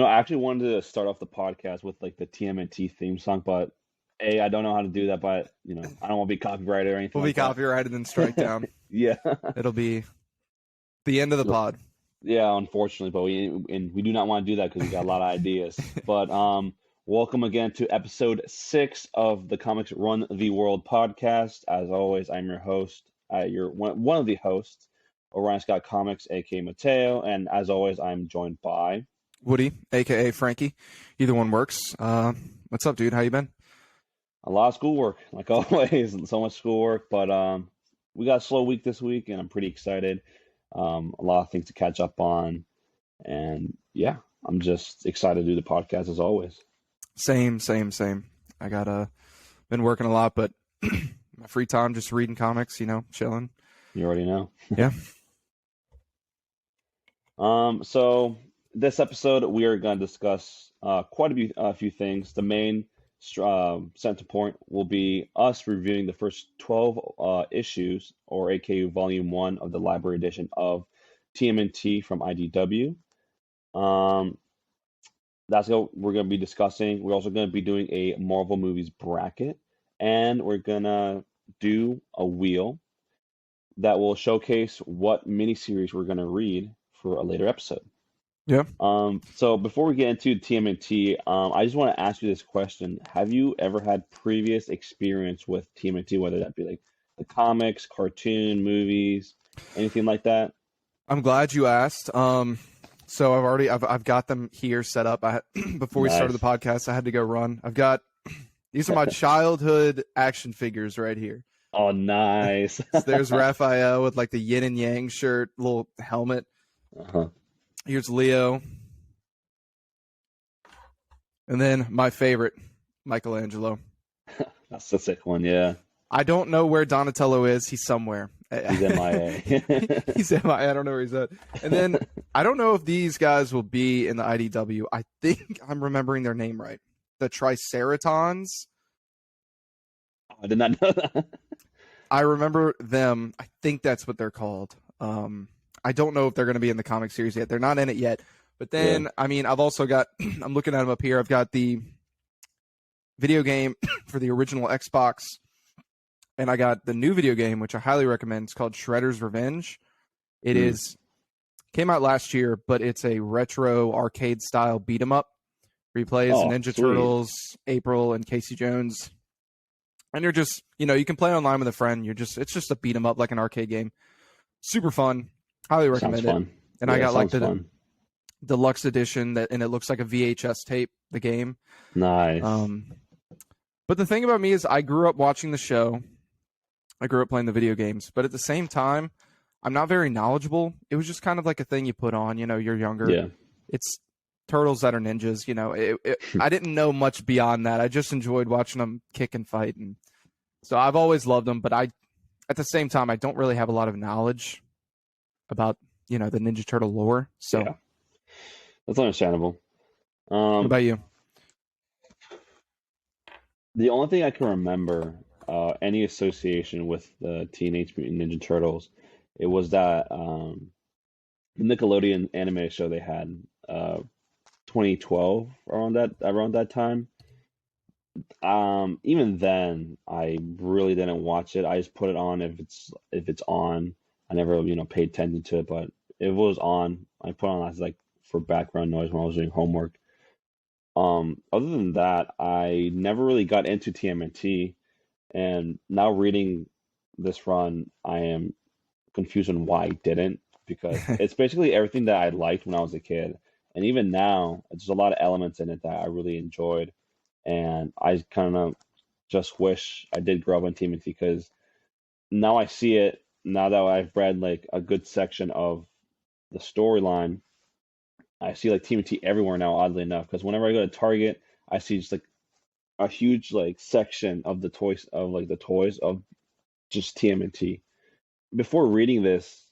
I actually wanted to start off the podcast with like the TMNT theme song, but I don't know how to do that, but I don't want to be copyrighted or anything We'll be like that. copyrighted and strike down. Yeah. It'll be the end of the pod. Yeah, unfortunately, but we do not want to do that because we got a lot of ideas. But welcome again to episode 6 of the Comics Run the World podcast. As always, I'm your host, one of the hosts, Orion Scott Comics, aka Mateo, and as always, I'm joined by Woody, aka Frankie. Either one works. What's up, dude? How you been? a lot of schoolwork, like always, so much schoolwork. But we got a slow week this week, and I'm pretty excited. A lot of things to catch up on, and yeah, I'm just excited to do the podcast as always. Same. I got been working a lot, but my free time just reading comics, chilling. You already know. Yeah. So this episode we are going to discuss quite a few things. The main center point will be us reviewing the first 12 issues, or AKA Volume 1 of the Library Edition of TMNT from IDW. That's what we're going to be discussing. We're also going to be doing a Marvel movies bracket, and we're going to do a wheel that will showcase what miniseries we're going to read for a later episode. Yeah. So before we get into TMNT, I just want to ask you this question. Have you ever had previous experience with TMNT, whether that be like the comics, cartoon, movies, anything like that? I'm glad you asked. So I've got them here set up. Before we started the podcast, I had to go run. These are my childhood action figures right here. Oh, nice. So there's Raphael with like the yin and yang shirt, little helmet. Uh-huh. Here's Leo. And then my favorite, Michelangelo. That's the sick one, yeah. I don't know where Donatello is. He's somewhere. He's MIA. He's MIA. I don't know where he's at. And then I don't know if these guys will be in the IDW. I think I'm remembering their name right. The Triceratons. I did not know that. I remember them. I think that's what they're called. I don't know if they're going to be in the comic series yet. They're not in it yet. But then, yeah. I mean, I've also got, I'm looking at them up here. I've got the video game for the original Xbox. And I got the new video game, which I highly recommend. It's called Shredder's Revenge. It came out last year, but it's a retro arcade style beat 'em up. Replays Ninja Turtles, April, and Casey Jones. And you're just, you can play online with a friend. It's just a beat 'em up like an arcade game. Super fun. Highly recommend it. Fun. And I got like the deluxe edition and it looks like a VHS tape, the game. Nice. But the thing about me is I grew up watching the show. I grew up playing the video games, but at the same time, I'm not very knowledgeable. It was just kind of like a thing you put on, you're younger. Yeah. It's turtles that are ninjas, I didn't know much beyond that. I just enjoyed watching them kick and fight. And so I've always loved them, but at the same time, I don't really have a lot of knowledge about, the Ninja Turtle lore. So yeah. That's understandable. What about you? The only thing I can remember any association with the Teenage Mutant Ninja Turtles, it was that the Nickelodeon anime show they had 2012 around that time. Even then, I really didn't watch it. I just put it on if it's on. I never paid attention to it, but it was on. I put on as like for background noise when I was doing homework. Other than that, I never really got into TMNT. And now reading this run, I am confused on why I didn't, because it's basically everything that I liked when I was a kid. And even now, there's a lot of elements in it that I really enjoyed. And I kind of just wish I did grow up on TMNT, because now I see it, now that I've read like a good section of the storyline, I see like TMNT everywhere now, oddly enough, because whenever I go to Target, I see just like a huge like section of the toys of just TMNT. Before reading this,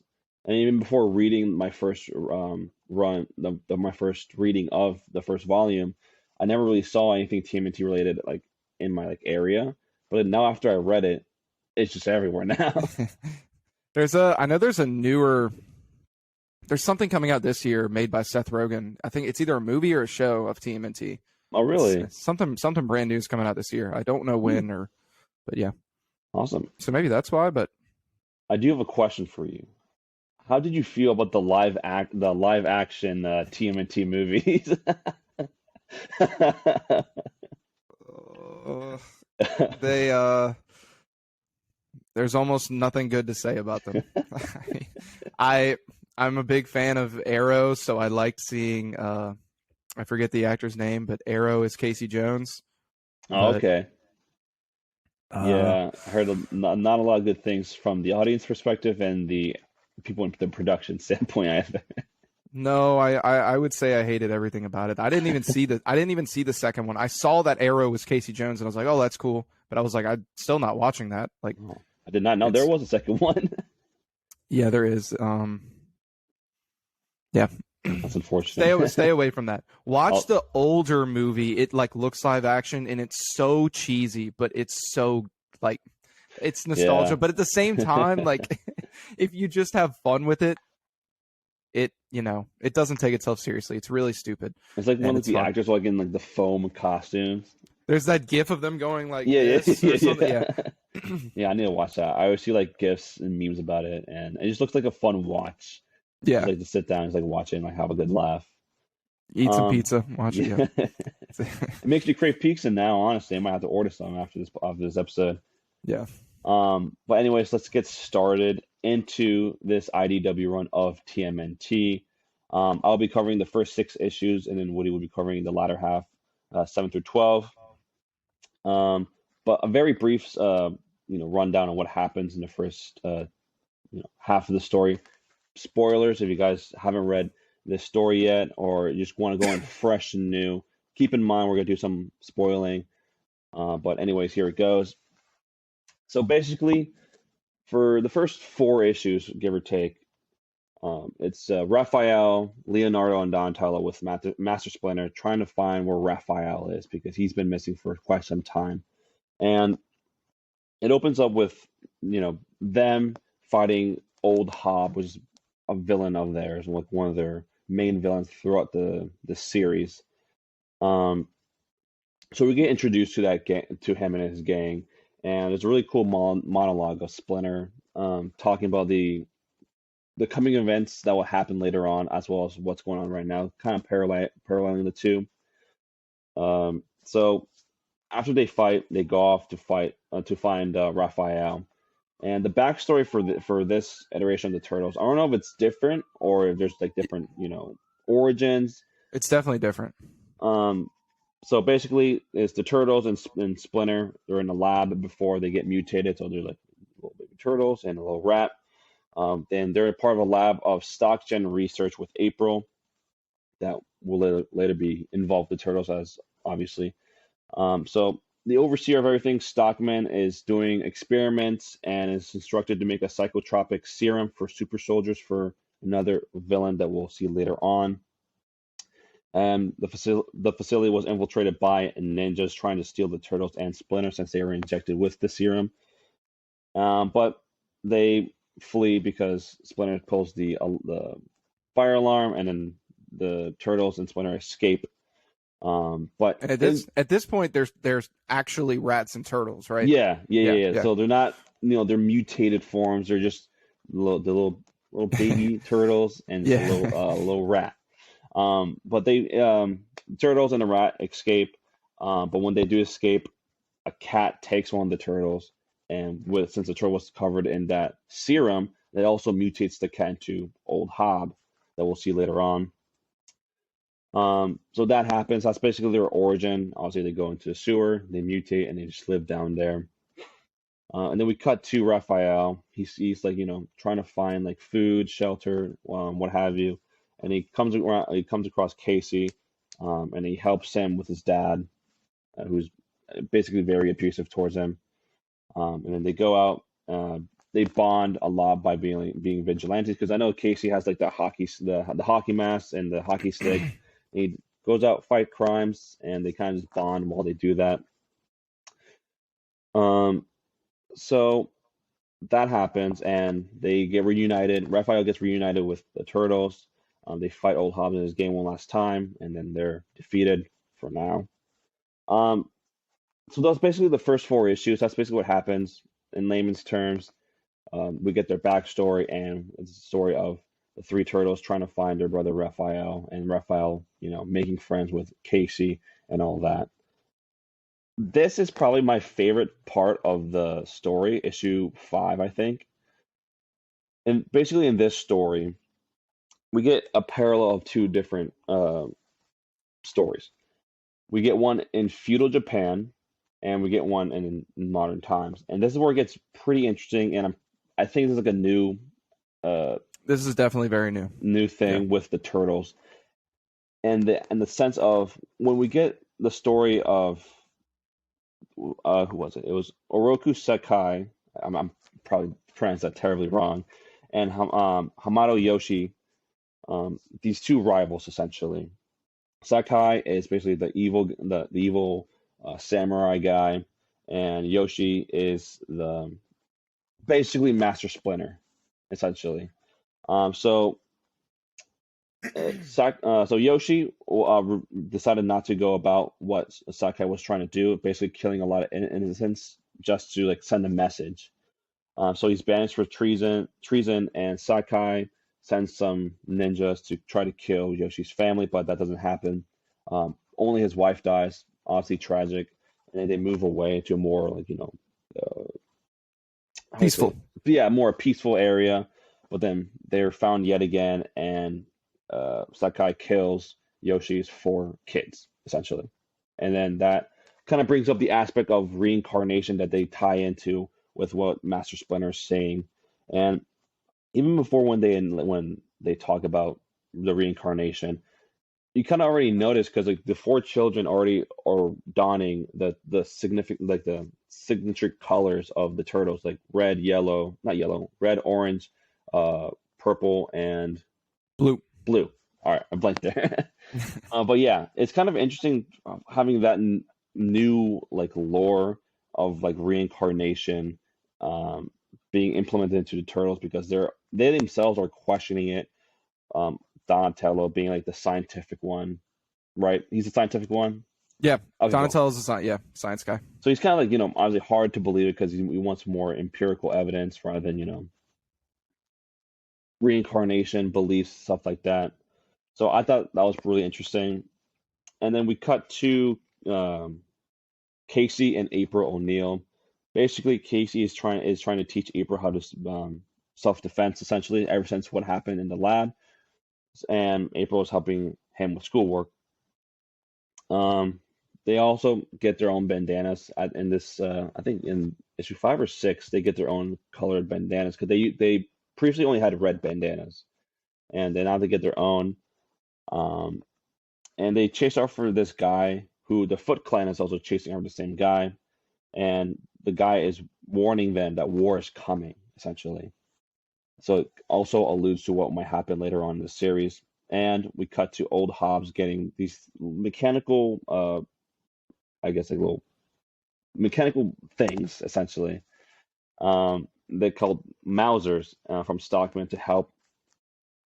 and even before reading my first my first reading of the first volume, I never really saw anything TMNT related like in my like area. But now after I read it, it's just everywhere now. I know there's a newer There's something coming out this year made by Seth Rogen. I think it's either a movie or a show of TMNT. Oh, really? It's something brand new is coming out this year. I don't know when but yeah. Awesome. So maybe that's why. But I do have a question for you. How did you feel about the live action TMNT movies? they there's almost nothing good to say about them. I'm a big fan of Arrow, so I liked seeing I forget the actor's name, but Arrow is Casey Jones. Oh, But, okay. Yeah, I heard not a lot of good things from the audience perspective and the people in the production standpoint either. no, I would say I hated everything about it. I didn't even see the second one. I saw that Arrow was Casey Jones, and I was like, oh, that's cool. But I was like, I'm still not watching that. Like, Oh, I did not know there was a second one. yeah, there is. Yeah. That's unfortunate. Stay away from that. Watch the older movie. It like looks live action and it's so cheesy, but it's so like it's nostalgia. Yeah. But at the same time, like if you just have fun with it, it doesn't take itself seriously. It's really stupid. It's like one of the fun. actors like in like the foam costumes. There's that gif of them going like Yeah. Yeah. Yeah, I need to watch that. I always see like gifs and memes about it, and it just looks like a fun watch. Yeah. Just, like to sit down and just, like watch it and like have a good laugh. Eat some pizza. Watch it. Yeah. It makes me crave pizza now. Honestly, I might have to order some after this episode. Yeah. But anyways, let's get started into this IDW run of TMNT. I'll be covering the first 6 issues, and then Woody will be covering the latter half, 7 through 12. But a very brief, rundown on what happens in the first, half of the story. Spoilers if you guys haven't read this story yet, or you just want to go in fresh and new. Keep in mind we're gonna do some spoiling. But anyways, here it goes. So basically, for the first 4 issues, give or take, it's Raphael, Leonardo, and Donatello with Master Splinter trying to find where Raphael is because he's been missing for quite some time. And it opens up with, them fighting Old Hob, which is a villain of theirs, like one of their main villains throughout the series. So we get introduced to to him and his gang, and there's a really cool monologue of Splinter talking about the coming events that will happen later on, as well as what's going on right now, kind of paralleling the two. So after they fight, they go off to find Raphael. And the backstory for this iteration of the Turtles, I don't know if it's different or if there's like different, origins. It's definitely different. So basically, it's the Turtles and Splinter. They're in the lab before they get mutated, so they're like little baby turtles and a little rat. Then they're part of a lab of StockGen research with April that will later be involved with the Turtles, as obviously. So the overseer of everything, Stockman, is doing experiments and is instructed to make a psychotropic serum for super soldiers for another villain that we'll see later on. And the facility was infiltrated by ninjas trying to steal the Turtles and Splinter since they were injected with the serum. But they flee because Splinter pulls the fire alarm, and then the Turtles and Splinter escape. But at this point, there's actually rats and turtles, right? Yeah. So they're not, they're mutated forms. They're just the little baby turtles and a little rat. But they turtles and the rat escape. But when they do escape, a cat takes one of the turtles, and since the turtle was covered in that serum, it also mutates the cat into Old Hob that we'll see later on. So that happens. That's basically their origin. Obviously, they go into the sewer, they mutate, and they just live down there. And then we cut to Raphael. He's like, trying to find like food, shelter, what have you. And he comes across Casey, and he helps him with his dad, who's basically very abusive towards him. And then they go out. They bond a lot by being vigilantes, because I know Casey has like the hockey mask and the hockey stick. He goes out, fight crimes, and they kind of just bond while they do that. So that happens, and they get reunited. Raphael gets reunited with the Turtles. They fight Old Hobbs in his game one last time, and then they're defeated for now. Um, so that's basically the first four issues. That's basically what happens in layman's terms. We get their backstory, and it's the story of the three turtles trying to find their brother Raphael, and Raphael, making friends with Casey and all that. This is probably my favorite part of the story, issue 5, I think. And basically, in this story, we get a parallel of two different stories. We get one in feudal Japan, and we get one in modern times. And this is where it gets pretty interesting. And I think this is like a new, this is definitely very new thing with the turtles, and the sense of when we get the story of who was it? It was Oroku Sekai. I'm probably pronounced that terribly wrong, and Hamato Yoshi. These two rivals essentially. Sakai is basically the evil samurai guy, and Yoshi is the basically Master Splinter, essentially. So Yoshi decided not to go about what Sakai was trying to do, basically killing a lot of innocents just to like send a message. So he's banished for treason, and Sakai sends some ninjas to try to kill Yoshi's family, but that doesn't happen. Only his wife dies, obviously tragic, and then they move away to a more like peaceful. Yeah, more peaceful area. But then they're found yet again, and Sakai kills Yoshi's 4 kids essentially, and then that kind of brings up the aspect of reincarnation that they tie into with what Master Splinter is saying. And even before when they talk about the reincarnation, you kind of already notice because like the 4 children already are donning the significant like the signature colors of the turtles, like red, yellow, not yellow, red, orange, purple, and blue. All right, I blanked there. But yeah, it's kind of interesting having that new like lore of like reincarnation being implemented into the turtles, because they themselves are questioning it. Donatello being like the scientific one, right? He's the scientific one. Yeah, Okay, Donatello's a science guy. So he's kind of like obviously hard to believe it because he wants more empirical evidence rather than reincarnation beliefs, stuff like that. So I thought that was really interesting. And then we cut to Casey and April O'Neil. Basically, Casey is trying to teach April how to self-defense, essentially, ever since what happened in the lab. And April is helping him with schoolwork. They also get their own bandanas in this. I think in issue 5 or 6, they get their own colored bandanas because they previously only had red bandanas, and then now they get their own. And they chase after this guy who the Foot Clan is also chasing after the same guy, and the guy is warning them that war is coming, essentially. So it also alludes to what might happen later on in the series. And we cut to Old Hobbs getting these mechanical, I guess, like little mechanical things, essentially. They're called Mausers from Stockman to help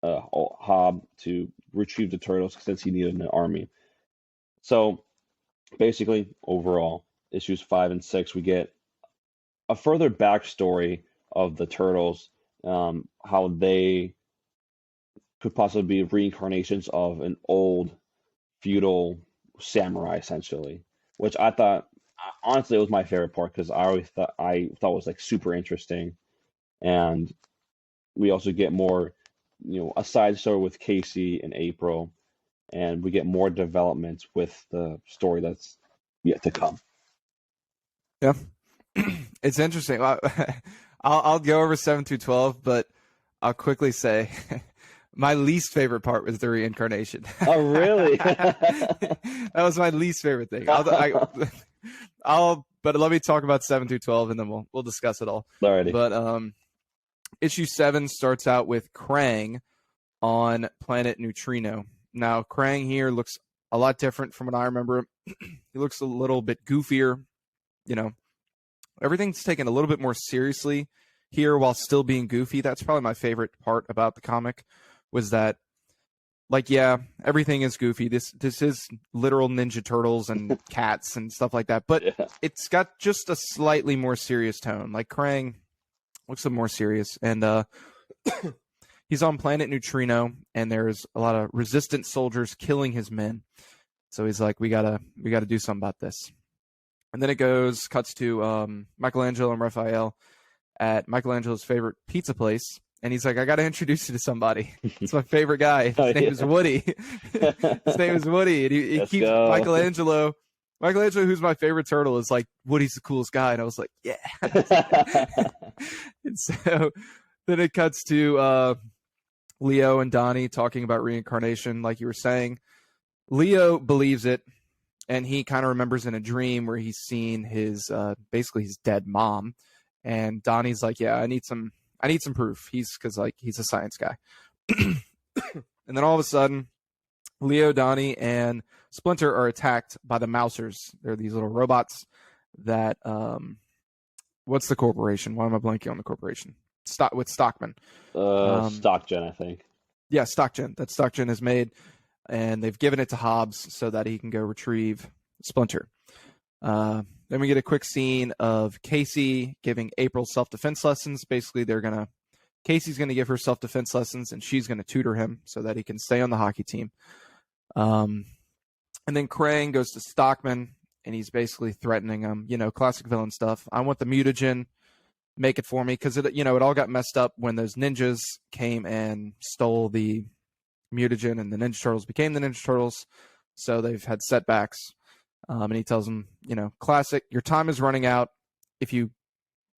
Hobb to retrieve the turtles since he needed an army. So basically, overall, issues 5 and 6, we get a further backstory of the turtles, how they could possibly be reincarnations of an old feudal samurai, essentially, which I thought, honestly, it was my favorite part because I thought it was like super interesting. And we also get more, a side story with Casey and April, and we get more developments with the story that's yet to come. Yeah, it's interesting. I'll go over 7 through 12, but I'll quickly say my least favorite part was the reincarnation. Oh, really? That was my least favorite thing. But let me talk about 7 through 12, and then we'll discuss it all. Alrighty. But issue 7 starts out with Krang on planet Neutrino. Now, Krang here looks a lot different from what I remember. He looks a little bit goofier. Everything's taken a little bit more seriously here while still being goofy. That's probably my favorite part about the comic, was that, like, yeah, everything is goofy. This is literal Ninja Turtles and cats and stuff like that, but Yeah. it's got just a slightly more serious tone. Like, Krang looks a more serious, and he's on planet Neutrino, and there's a lot of resistant soldiers killing his men. So he's like, we gotta do something about this. And then it cuts to Michelangelo and Raphael at Michelangelo's favorite pizza place. And he's like, I got to introduce you to somebody. It's my favorite guy. His name is Woody. His name is Woody. And he keeps Michelangelo, who's my favorite turtle, is like, Woody's the coolest guy. And I was like, yeah. And so then it cuts to Leo and Donnie talking about reincarnation, like you were saying. Leo believes it. And he kind of remembers in a dream where he's seen his basically his dead mom. And Donnie's like, yeah, I need some proof. He's a science guy. And then all of a sudden, Leo, Donnie, and Splinter are attacked by the Mousers. They're these little robots that what's the corporation? Why am I blanking on the corporation? With Stockman. StockGen, I think. Yeah, StockGen. That StockGen is made, and they've given it to Hobbs so that he can go retrieve Splinter. Then we get a quick scene of Casey giving April self-defense lessons. Basically, Casey's going to give her self-defense lessons, and she's going to tutor him so that he can stay on the hockey team. And then Krang goes to Stockman, and he's basically threatening him, classic villain stuff. I want the mutagen, make it for me, because it all got messed up when those ninjas came and stole the mutagen, and the Ninja Turtles became the Ninja Turtles. So they've had setbacks. And he tells him, classic, your time is running out. If you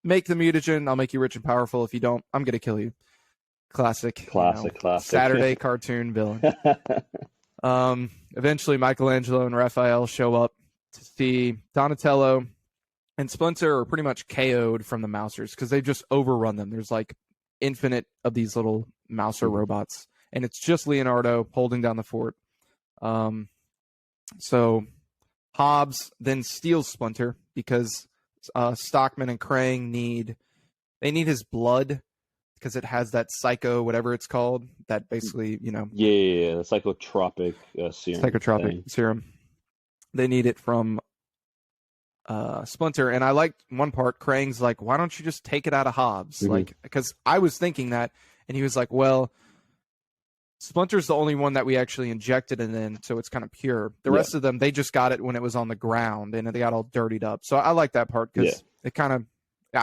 make the mutagen, I'll make you rich and powerful. If you don't, I'm going to kill you. Classic. Saturday cartoon villain. Eventually, Michelangelo and Raphael show up to see Donatello and Splinter are pretty much KO'd from the Mousers because they've just overrun them. There's like infinite of these little Mouser robots, and it's just Leonardo holding down the fort. So Hobbs then steals Splinter because Stockman and Krang need his blood because it has that psycho whatever it's called that basically the psychotropic serum. Serum. They need it from Splinter, and I like one part. Krang's like, "Why don't you just take it out of Hobbs?" Mm-hmm. Like, because I was thinking that, and he was like, "Well, Splinter's the only one that we actually injected it in, so it's kind of pure. The rest of them, they just got it when it was on the ground, and they got all dirtied up." So I like that part because it kind of,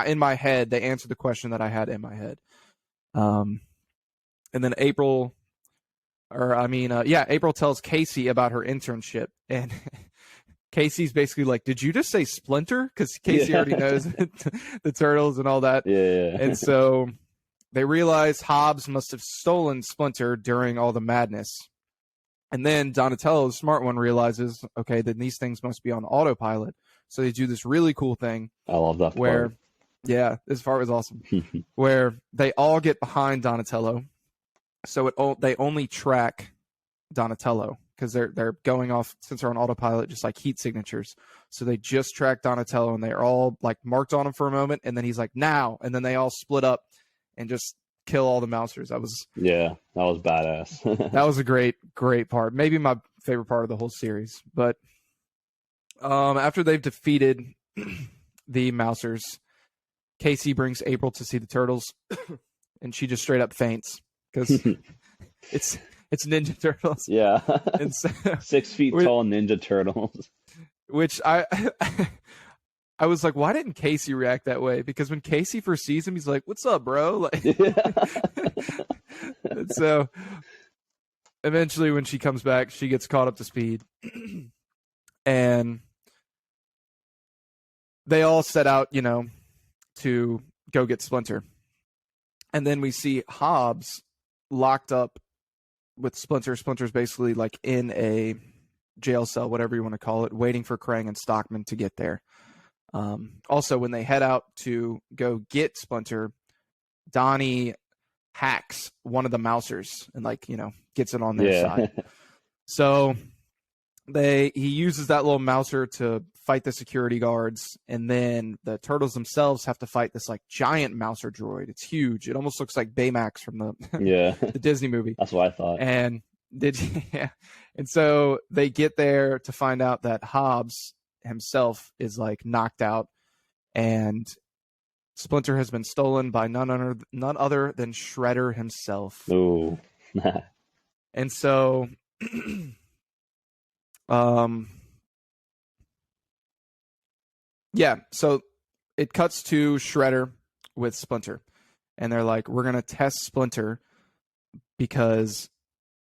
in my head, they answered the question that I had in my head. And then April tells Casey about her internship, and Casey's basically like, "Did you just say Splinter?" Because Casey already knows the Turtles and all that. Yeah. And so they realize Hobbs must have stolen Splinter during all the madness. And then Donatello, the smart one, realizes, okay, then these things must be on autopilot. So they do this really cool thing. I love that part. This part was awesome. Where they all get behind Donatello. So they only track Donatello because they're going off, since they're on autopilot, just like heat signatures. So they just track Donatello, and they're all like marked on him for a moment, and then he's like, now, and then they all split up and just kill all the Mousers. That was badass. That was a great part. Maybe my favorite part of the whole series. But after they've defeated the Mousers, Casey brings April to see the Turtles, and she just straight up faints because it's Ninja Turtles. Yeah. And so, 6 feet tall Ninja Turtles. Which I was like, why didn't Casey react that way? Because when Casey first sees him, he's like, "What's up, bro?" Like, and so eventually when she comes back, she gets caught up to speed. And they all set out, to go get Splinter. And then we see Hobbs locked up with Splinter. Splinter's basically like in a jail cell, whatever you want to call it, waiting for Krang and Stockman to get there. Also, when they head out to go get Splinter, Donnie hacks one of the Mousers and gets it on their side. So he uses that little mouser to fight the security guards, and then the turtles themselves have to fight this like giant mouser droid. It's huge. It almost looks like Baymax from the Yeah, the Disney movie. that's what I thought. And yeah. And so they get there to find out that Hobbs himself is like knocked out, and Splinter has been stolen by none other than Shredder himself. Ooh. And so yeah, so it cuts to Shredder with Splinter, and they're like, we're going to test Splinter because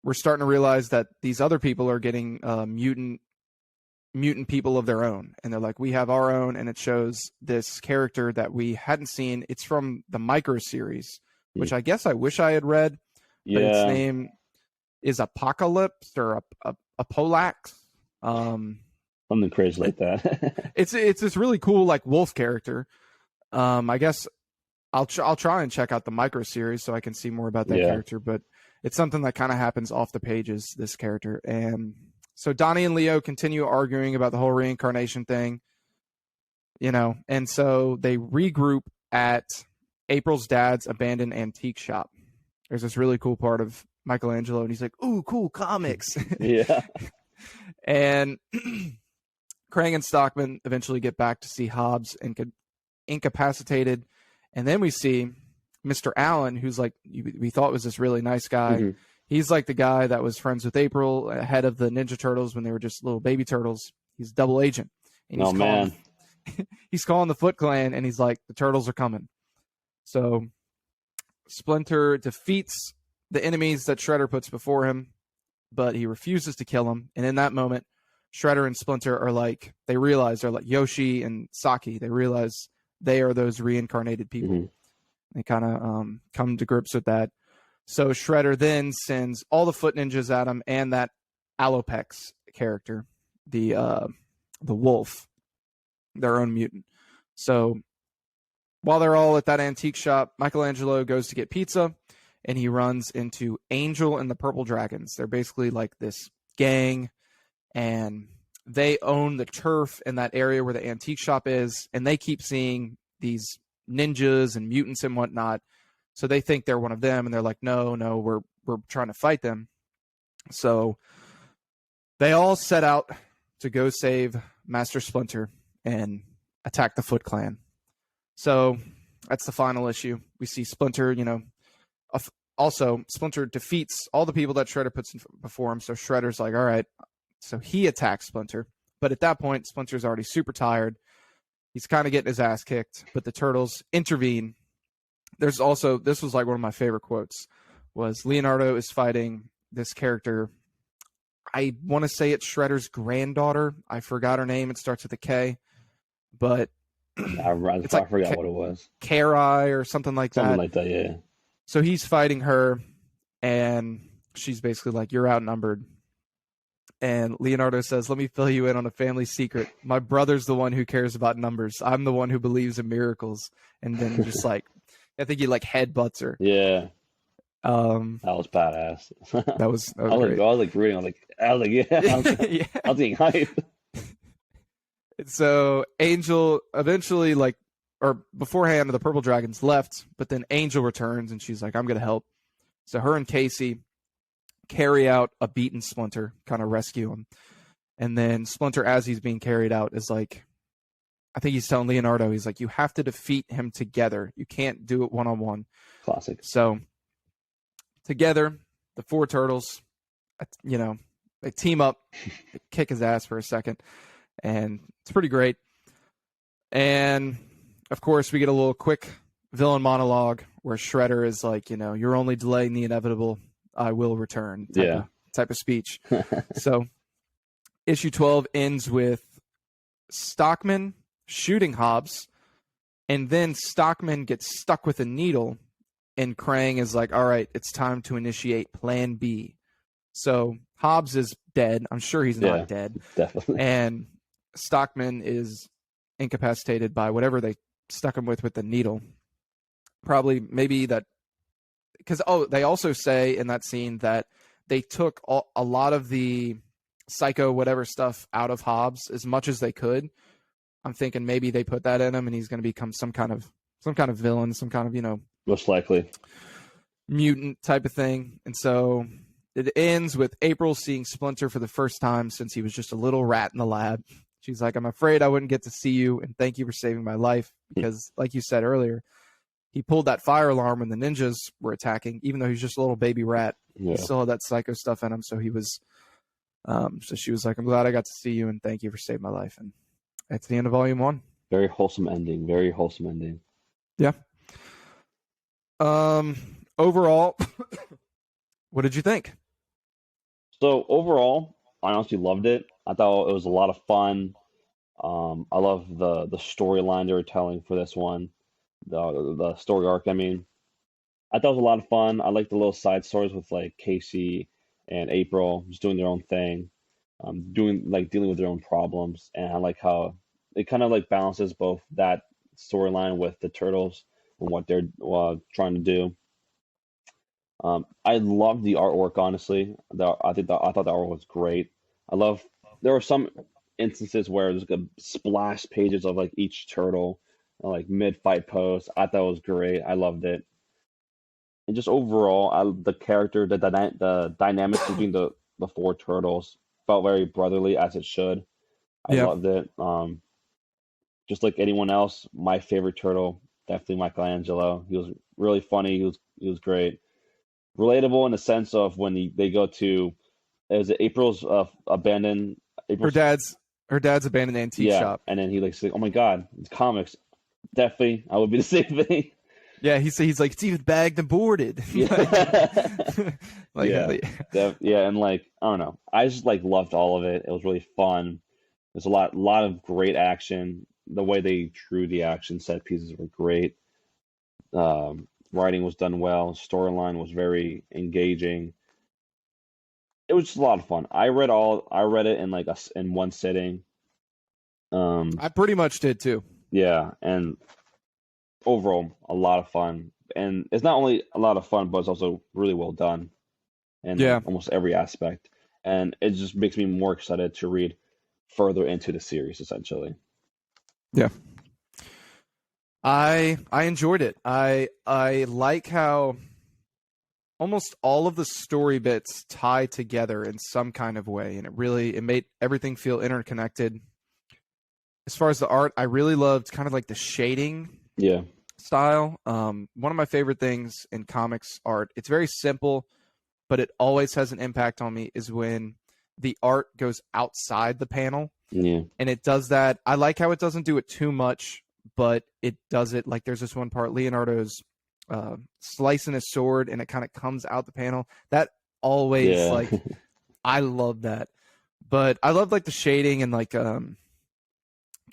we're starting to realize that these other people are getting mutant people of their own. And they're like, we have our own, and it shows this character that we hadn't seen. It's from the micro series, which I guess I wish I had read, but its name is Apocalypse or Apolax. Something crazy like that. It's this really cool like wolf character. I guess I'll try and check out the micro series so I can see more about that character, but it's something that kind of happens off the pages, this character. And so Donnie and Leo continue arguing about the whole reincarnation thing, and so they regroup at April's dad's abandoned antique shop. There's this really cool part of Michelangelo, and he's like, ooh, cool comics. Yeah. And Krang and Stockman eventually get back to see Hobbs incapacitated. And then we see Mr. Allen, who's like, we thought was this really nice guy. Mm-hmm. He's like the guy that was friends with April, head of the Ninja Turtles when they were just little baby turtles. He's double agent. And he's calling the Foot Clan, and he's like, the turtles are coming. So Splinter defeats the enemies that Shredder puts before him, but he refuses to kill him. And in that moment, Shredder and Splinter are like, they realize, they're like Yoshi and Saki. They realize they are those reincarnated people. Mm-hmm. They kind of come to grips with that. So Shredder then sends all the Foot Ninjas at him and that Alopex character, the wolf, their own mutant. So while they're all at that antique shop, Michelangelo goes to get pizza, and he runs into Angel and the Purple Dragons. They're basically like this gang, and they own the turf in that area where the antique shop is, and they keep seeing these ninjas and mutants and whatnot. So they think they're one of them, and they're like, no, we're trying to fight them. So they all set out to go save Master Splinter and attack the Foot Clan. So that's the final issue. We see Splinter, also Splinter defeats all the people that Shredder puts before him. So Shredder's like, all right. So he attacks Splinter. But at that point, Splinter's already super tired. He's kind of getting his ass kicked, but the Turtles intervene. This was like one of my favorite quotes, was Leonardo is fighting this character. I want to say it's Shredder's granddaughter. I forgot her name. It starts with a K, but I forgot what it was. Karai or something like that. Something like that, yeah. So he's fighting her, and she's basically like, you're outnumbered. And Leonardo says, let me fill you in on a family secret. My brother's the one who cares about numbers. I'm the one who believes in miracles. And then just like, I think he like headbutts her. Yeah. That was badass. That was I was like reading. I was like, yeah. Yeah. I was getting hyped. So Angel eventually or beforehand, the Purple Dragons left, but then Angel returns and she's like, I'm going to help. So her and Casey carry out a beaten Splinter, kind of rescue him. And then Splinter, as he's being carried out, is like, I think he's telling Leonardo, he's like, you have to defeat him together. You can't do it one-on-one. Classic. So together, the four turtles, they team up, they kick his ass for a second, and it's pretty great. And of course, we get a little quick villain monologue where Shredder is like, you're only delaying the inevitable. I will return. Type of speech. So issue 12 ends with Stockman shooting Hobbs, and then Stockman gets stuck with a needle, and Krang is like, all right, it's time to initiate Plan B. So Hobbs is dead. I'm sure he's not dead. Definitely. And Stockman is incapacitated by whatever they stuck him with the needle. Probably maybe that, because they also say in that scene that they took a lot of the psycho whatever stuff out of Hobbs as much as they could. I'm thinking maybe they put that in him and he's going to become some kind of villain, some kind of, Most likely. mutant type of thing. And so it ends with April seeing Splinter for the first time since he was just a little rat in the lab. She's like, I'm afraid I wouldn't get to see you, and thank you for saving my life. Because, like you said earlier, he pulled that fire alarm when the ninjas were attacking, even though he was just a little baby rat. Yeah. He still had that psycho stuff in him. So he was, so she was like, I'm glad I got to see you, and thank you for saving my life. And that's the end of volume 1. Very wholesome ending. Very wholesome ending. Yeah. Overall, what did you think? So overall, I honestly loved it. I thought it was a lot of fun. I love the storyline they were telling for this one, the story arc. I mean, I thought it was a lot of fun. I like the little side stories with like Casey and April just doing their own thing, dealing with their own problems, and I like how it kind of like balances both that storyline with the Turtles and what they're trying to do. I love the artwork, honestly. I thought the artwork was great. There were some instances where there's like a splash pages of like each turtle, like mid fight pose. I thought it was great. I loved it. And just overall, the character, the dynamics between the 4 turtles felt very brotherly, as it should. I loved it. Just like anyone else, my favorite turtle, definitely Michelangelo. He was really funny. He was great. Relatable in the sense of when they go to, is it April's abandoned? Her dad's abandoned antique shop. And then he like says, "Oh my God, it's comics." Definitely, I would be the same thing. Yeah, he's like, it's even bagged and boarded. Yeah. Yeah, and like I don't know, I just like loved all of it. It was really fun. There's a lot of great action. The way they drew the action set pieces were great. Writing was done well. Storyline was very engaging. It was just a lot of fun. I read it in like in one sitting. I pretty much did too. Yeah, and overall a lot of fun. And it's not only a lot of fun, but it's also really well done in almost every aspect. And it just makes me more excited to read further into the series, essentially. Yeah. I enjoyed it. I like how almost all of the story bits tie together in some kind of way, and it made everything feel interconnected. As far as the art, I really loved kind of like the shading style. One of my favorite things in comics art, it's very simple, but it always has an impact on me, is when the art goes outside the panel. Yeah. And it does that. I like how it doesn't do it too much, but it does it. Like there's this one part, Leonardo's slicing his sword and it kind of comes out the panel. That always like, I love that. But I love like the shading and like kind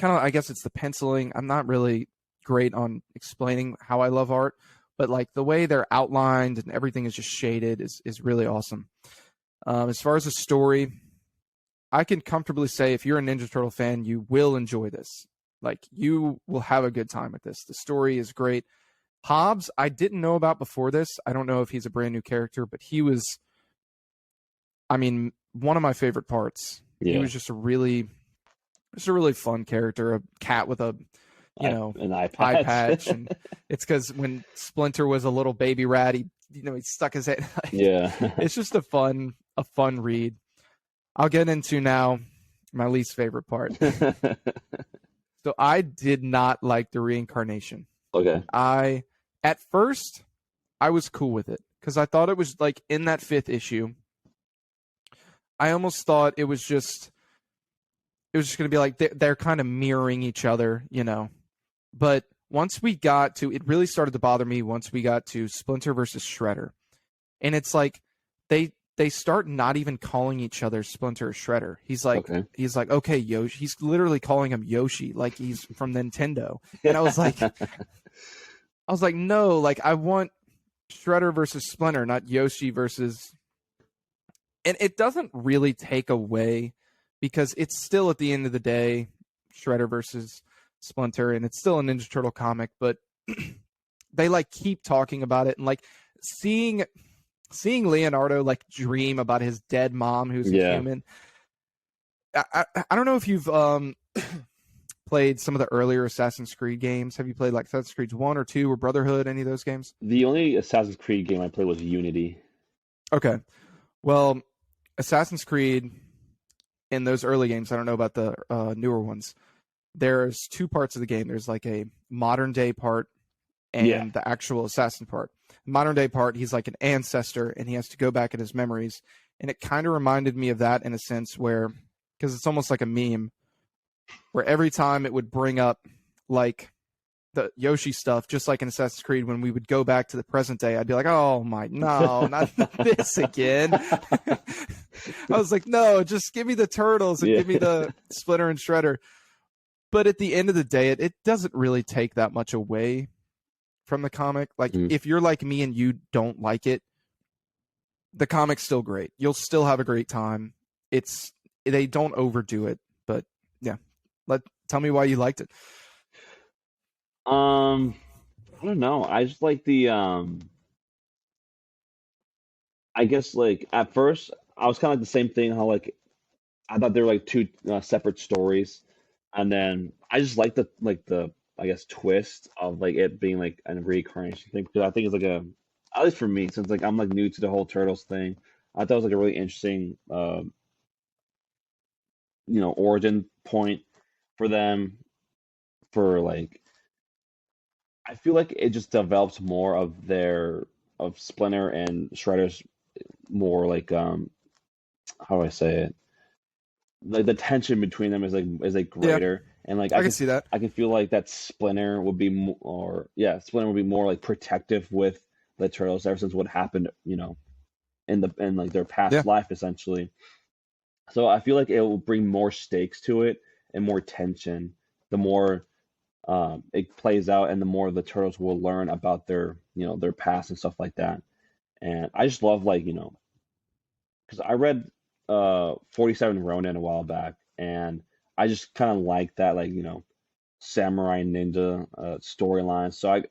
of, I guess it's the penciling. I'm not really great on explaining how I love art, but like the way they're outlined and everything is just shaded is really awesome. As far as the story, I can comfortably say if you're a Ninja Turtle fan, you will enjoy this. Like, you will have a good time with this. The story is great. Hobbs, I didn't know about before this. I don't know if he's a brand new character, but he was, I mean, one of my favorite parts. Yeah. He was just a really fun character, a cat with an eye patch. And it's because when Splinter was a little baby rat, he stuck his head. It's just a fun read. I'll get into now my least favorite part. So I did not like the reincarnation. Okay. At first, I was cool with it because I thought it was like in that 5th issue. I almost thought it was just going to be like they're kind of mirroring each other, But once we got to, it really started to bother me once we got to Splinter versus Shredder. And it's like they start not even calling each other Splinter or Shredder. He's like, okay, Yoshi. He's literally calling him Yoshi, like he's from Nintendo. And I was like, no, like I want Shredder versus Splinter, not Yoshi versus. And it doesn't really take away, because it's still at the end of the day Shredder versus Splinter, and it's still a Ninja Turtle comic, but they like keep talking about it, and like seeing Leonardo like dream about his dead mom who's a human. I don't know if you've played some of the earlier Assassin's Creed games. Have you played like Assassin's Creed 1 or 2 or Brotherhood, any of those games? The only Assassin's Creed game I played was Unity. Okay. Well, Assassin's Creed in those early games, I don't know about the newer ones. There's two parts of the game. There's like a modern day part Yeah. and the actual assassin part. Modern day part, he's like an ancestor and he has to go back in his memories. And it kind of reminded me of that in a sense where, because it's almost like a meme, where every time it would bring up like the Yoshi stuff, just like in Assassin's Creed, when we would go back to the present day, I'd be like, oh my, no, not this again. I was like, no, just give me the turtles and Yeah. give me the Splinter and Shredder. But at the end of the day, it doesn't really take that much away from the comic. Like, if you're like me and you don't like it, the comic's still great. You'll still have a great time. They don't overdo it, but yeah. Tell me why you liked it. I don't know. I just like the I guess like at first I was kind of like the same thing. How like I thought they were like two separate stories, and then I just like the I guess twist of like it being like a reincarnation thing because I think it's like a at least for me since like I'm like new to the whole turtles thing. I thought it was like a really interesting origin point for them for like I feel like it just develops more of their of Splinter and Shredder's more like how do I say it? Like the tension between them is like Yeah, greater and like I can see that. I can feel like that Splinter would be more Splinter would be more like protective with the Turtles ever since what happened, in like their Yeah. past life essentially. So I feel like it will bring more stakes to it and more tension the more it plays out and the more the Turtles will learn about their past and stuff like that. And I just love like, because I read 47 Ronin a while back and I just kind of like that like, samurai ninja storyline. So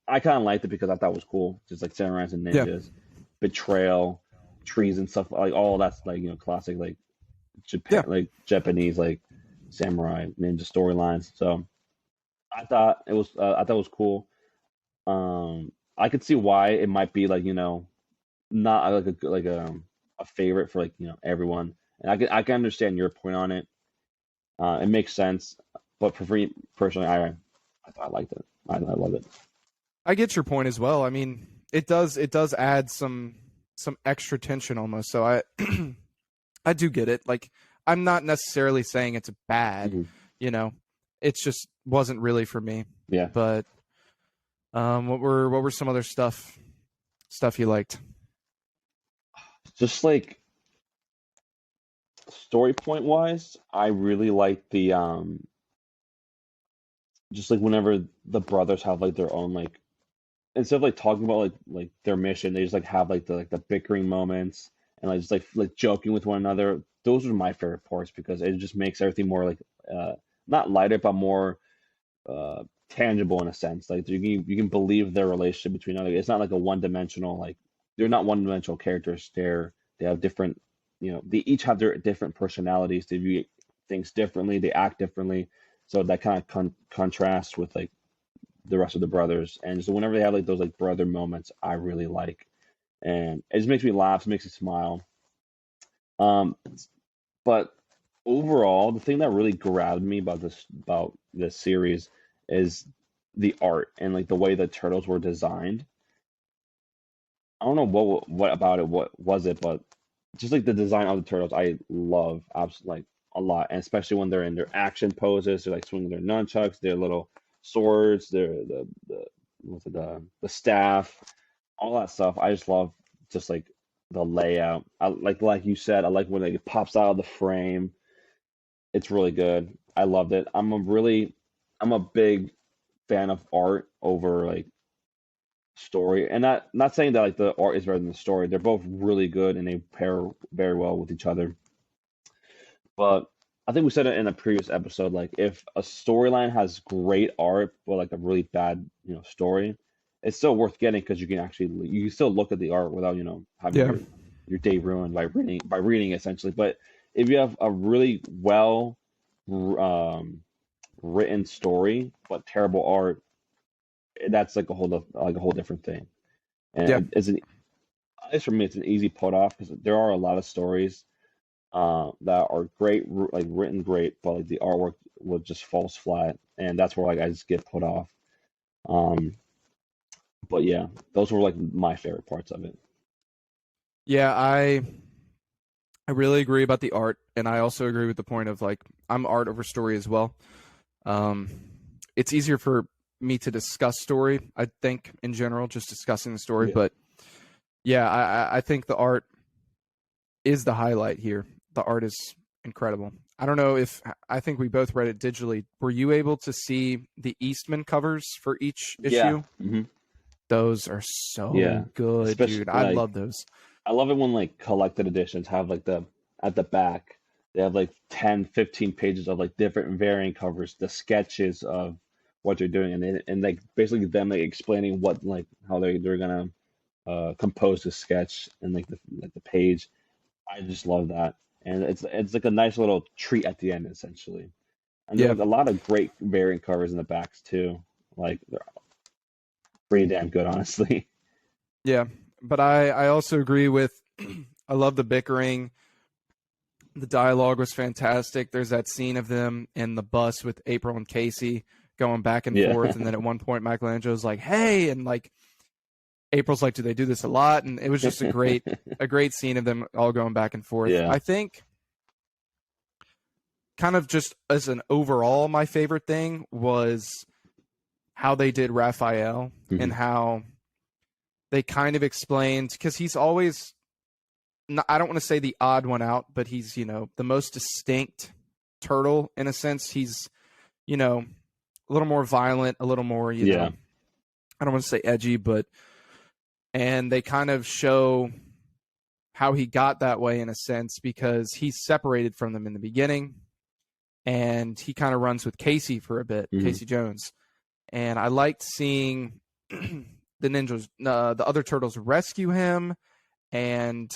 I kind of liked it because I thought it was cool. Just like samurais and Yeah. ninjas, betrayal, trees and stuff like all that's like, classic like Japan Yeah. like Japanese like samurai ninja storylines. So I thought it was cool. I could see why it might be like not like a favorite for like everyone, and I can understand your point on it. It makes sense, but for me personally, I liked it. I love it. I get your point as well. I mean, it does add some extra tension almost. So I I do get it. Like I'm not necessarily saying it's bad, Hmm. you know. It's just wasn't really for me. Yeah, But what were some other stuff you liked? just like story point wise, I really like the just like whenever the brothers have like their own like instead of like talking about like their mission, they just like have like the bickering moments and like just like joking with one another. Those are my favorite parts because it just makes everything more like uh not lighter but more tangible in a sense. Like you can believe their relationship between other. It's not like a one dimensional like they're not one dimensional characters. They have different they each have their different personalities. They view things differently. They act differently. So that kind of contrasts with like the rest of the brothers. And so whenever they have like those like brother moments, I really like, and it just makes me laugh, it makes me smile. Um, but overall, the thing that really grabbed me about this series is the art and like the way the turtles were designed. I don't know what about it, what was it, but just like the design of the turtles, I love absolutely like a lot, and especially when they're in their action poses, they're like swinging their nunchucks, their little swords, their the what's it, the staff, all that stuff. I just love just like the layout. I like you said, I like when it pops out of the frame. It's really good. I loved it. I'm a big fan of art over like story, and not saying that like the art is better than the story. They're both really good and they pair very well with each other. But I think we said it in a previous episode. Like if a storyline has great art but like a really bad story, it's still worth getting because you can still look at the art without having Yeah. your day ruined by reading essentially. But if you have a really well um, written story but terrible art, that's like a whole different thing. Yeah. And it's an at least for me, it's an easy put off because there are a lot of stories that are great, like written great, but like the artwork would just falls flat, and that's where like I just get put off. Um, but yeah, those were like my favorite parts of it. Yeah, I really agree about the art, and I also agree with the point of like I'm art over story as well. Um, it's easier for me to discuss story, I think, in general, just discussing the story. Yeah, But yeah, I think the art is the highlight here. The art is incredible. I don't know if I think we both read it digitally. Were you able to see the Eastman covers for each yeah, issue? hmm Those are yeah. so good, Especially dude. I like love those. I love it when like collected editions have like the at the back they have like 10, 15 pages of like different variant covers, the sketches of what they're doing, and like basically them like explaining what like how they're gonna compose the sketch and like the page. I just love that, and it's like a nice little treat at the end essentially. And there Yeah, was a lot of great variant covers in the backs too. Like they're pretty damn good, honestly. yeah. But I also agree with I love the bickering. The dialogue was fantastic. There's that scene of them in the bus with April and Casey going back and Yeah, forth, and then at one point Michelangelo's like, "Hey," and like April's like, "Do they do this a lot?" And it was just a great scene of them all going back and forth. yeah. I think kind of just as an overall, my favorite thing was how they did Raphael and Mhm. how they kind of explained because he's always I don't want to say the odd one out, but he's, the most distinct turtle in a sense. He's, a little more violent, a little more, Yeah. I don't want to say edgy, but, and they kind of show how he got that way in a sense because he's separated from them in the beginning and he kind of runs with Casey for a bit, hmm Casey Jones. And I liked seeing the ninjas, the other turtles rescue him and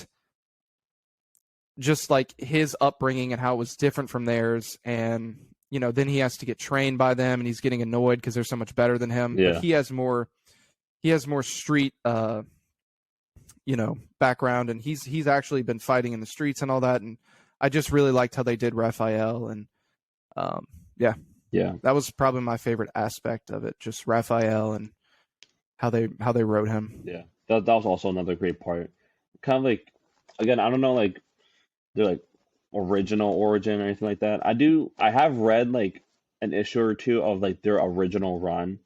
just like his upbringing and how it was different from theirs. And, then he has to get trained by them and he's getting annoyed because they're so much better than him. But Yeah. he has more street, background and he's actually been fighting in the streets and all that. And I just really liked how they did Raphael. And, yeah, Yeah. that was probably my favorite aspect of it. Just Raphael and how they wrote him. Yeah. That was also another great part. Kind of like again, I don't know like their like original origin or anything like that. I have read like an issue or two of like their original run.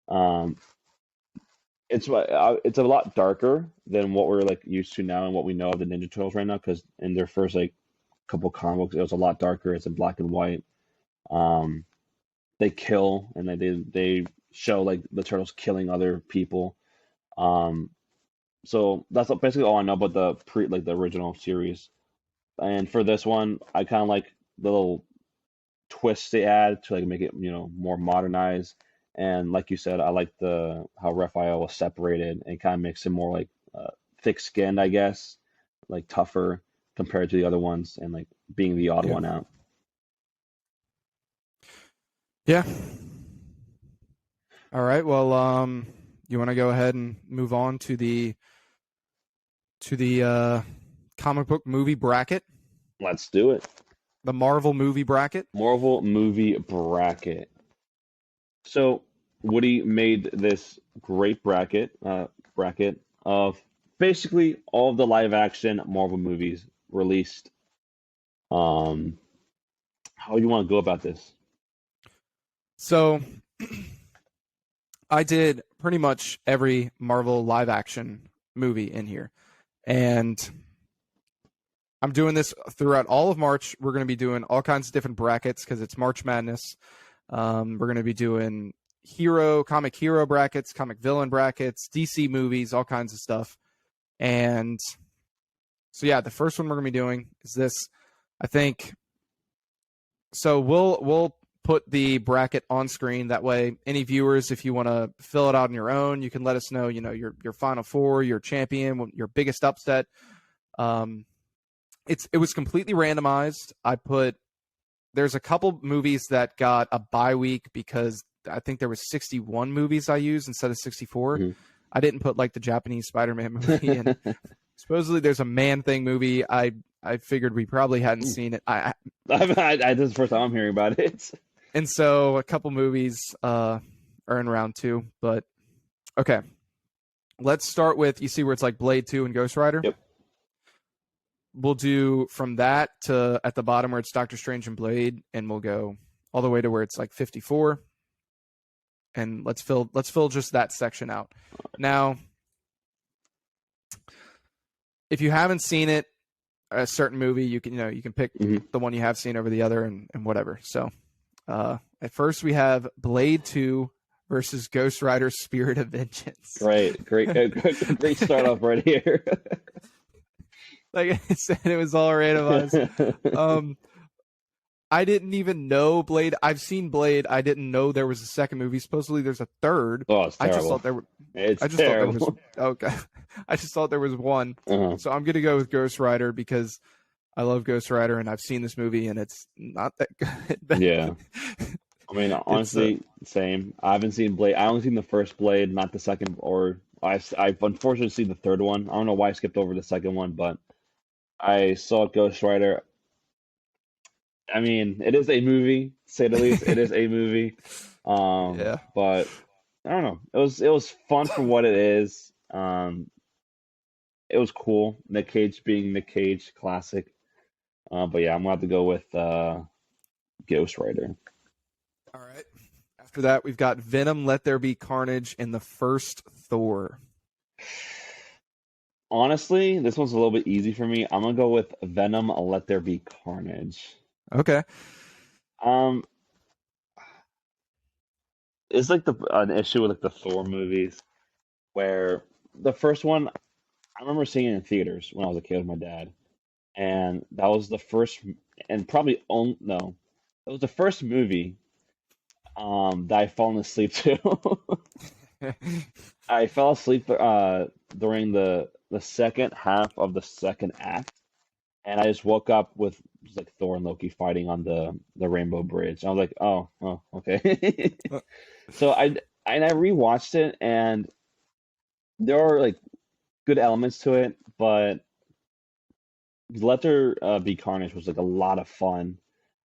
Um it's a lot darker than what we're like used to now and what we know of the Ninja Turtles right now because in their first like couple comic books it was a lot darker. It's in black and white. Um they kill and they show like the turtles killing other people. Um so that's basically all I know about the original series. And for this one, I kind of like the little twists they add to like make it, more modernized. And like you said, I like the how Raphael was separated and kind of makes him more like thick-skinned, I guess, like tougher compared to the other ones, and like being the odd Yeah. one out. Yeah. All right. Well, you want to go ahead and move on to the comic book movie bracket, Let's do it. the Marvel movie bracket. Marvel movie bracket. So Woody made this great bracket of basically all of the live action Marvel movies released. Um, how do you want to go about this? So I did pretty much every Marvel live action movie in here. And I'm doing this throughout all of March. We're going to be doing all kinds of different brackets because it's March Madness. We're going to be doing comic hero brackets, comic villain brackets, DC movies, all kinds of stuff. And so, yeah, the first one we're going to be doing is this. I think so. We'll put the bracket on screen. That way, any viewers, if you want to fill it out on your own, you can let us know. Your final four, your champion, your biggest upset. it was completely randomized. There's a couple movies that got a bye week because I think there was 61 movies I used instead of 64. Mhm. I didn't put like the Japanese Spider-Man movie in. Supposedly there's a Man-Thing movie. I figured we probably hadn't seen it. This is the first time I'm hearing about it. And so a couple movies are in round 2. But okay, let's start with, you see where it's like Blade 2 and Ghost Rider? Yep. We'll do from that to at the bottom where it's Doctor Strange and Blade, and we'll go all the way to where it's like 54. And let's fill just that section out. Now, if you haven't seen it, a certain movie, you can pick the one you have seen over the other and whatever. So at first we have Blade 2 versus Ghost Rider Spirit of Vengeance. Great start off right here. Like I said, it was all randomized. I didn't even know Blade. I've seen Blade. I didn't know there was a second movie. Supposedly there's a third. Oh, it's terrible. I just thought there were. Terrible. Okay. I just thought there was one. Uh-huh. So I'm gonna go with Ghost Rider because I love Ghost Rider and I've seen this movie and it's not that good. Yeah. I mean, honestly, same. I haven't seen Blade. I only seen the first Blade, not the second. Or I've unfortunately seen the third one. I don't know why I skipped over the second one, but I saw Ghost Rider. I mean, it is a movie, to say the least. It is a movie. Yeah. But I don't know. It was fun for what it is. It was cool. Nick Cage being Nick Cage, classic. But yeah, I'm gonna have to go with Ghost Rider. All right. After that, we've got Venom, Let There Be Carnage, and the first Thor. Honestly, this one's a little bit easy for me. I'm gonna go with Venom, Let There Be Carnage. Okay. It's like an issue with like the Thor movies, where the first one I remember seeing it in theaters when I was a kid with my dad, and that was the first and probably only no, it was the first movie that I fallen asleep to. I fell asleep during the second half of the second act, and I just woke up with just like Thor and Loki fighting on the Rainbow Bridge. I was like, oh, okay. So I rewatched it, and there are like good elements to it, but Let There Be Carnage was like a lot of fun.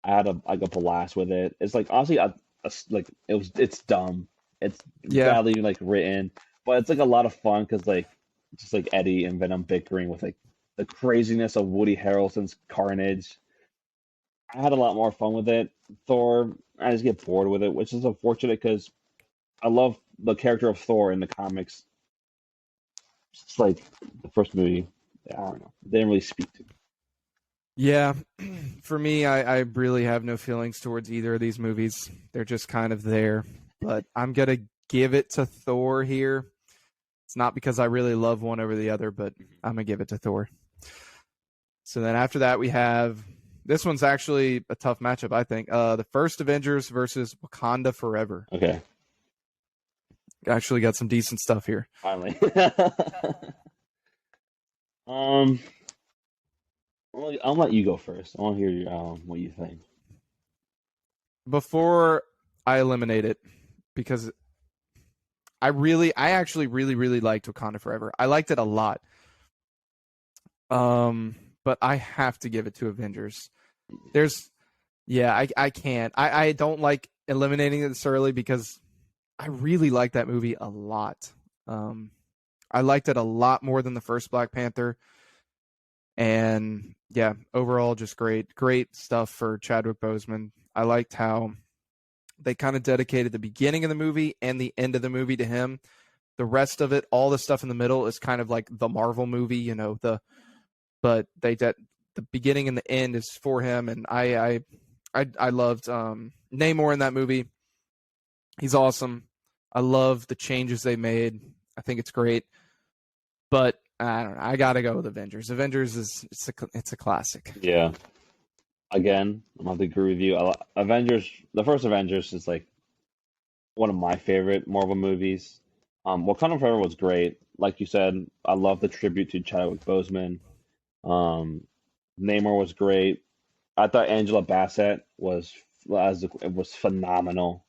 I had a blast with it. It's like honestly, it's dumb. It's badly like written, but it's like a lot of fun because like just like Eddie and Venom bickering with like the craziness of Woody Harrelson's Carnage. I had a lot more fun with it. Thor, I just get bored with it, which is unfortunate because I love the character of Thor in the comics. It's like the first movie. I don't know. They didn't really speak to me. Yeah, for me, I really have no feelings towards either of these movies. They're just kind of there. But I'm going to give it to Thor here. It's not because I really love one over the other, but I'm going to give it to Thor. So then after that, we have... This one's actually a tough matchup, I think. The first Avengers versus Wakanda Forever. Okay. Actually got some decent stuff here. Finally. I'll let you go first. I want to hear what you think. Before I eliminate it, because I actually really liked Wakanda Forever. I liked it a lot. But I have to give it to Avengers. I can't. I don't like eliminating it this early because I really like that movie a lot. I liked it a lot more than the first Black Panther. And yeah, overall just great stuff for Chadwick Boseman. I liked how they kind of dedicated the beginning of the movie and the end of the movie to him. The rest of it, all the stuff in the middle is kind of like the Marvel movie, but the beginning and the end is for him, and I loved Namor in that movie. He's awesome. I love the changes they made. I think it's great. But I don't know. I gotta go with Avengers. Avengers it's a classic. Yeah. Again, I'm gonna have to agree with you. Avengers, the first Avengers is like one of my favorite Marvel movies. Wakanda Forever was great. Like you said, I love the tribute to Chadwick Boseman. Namor was great. I thought Angela Bassett was phenomenal.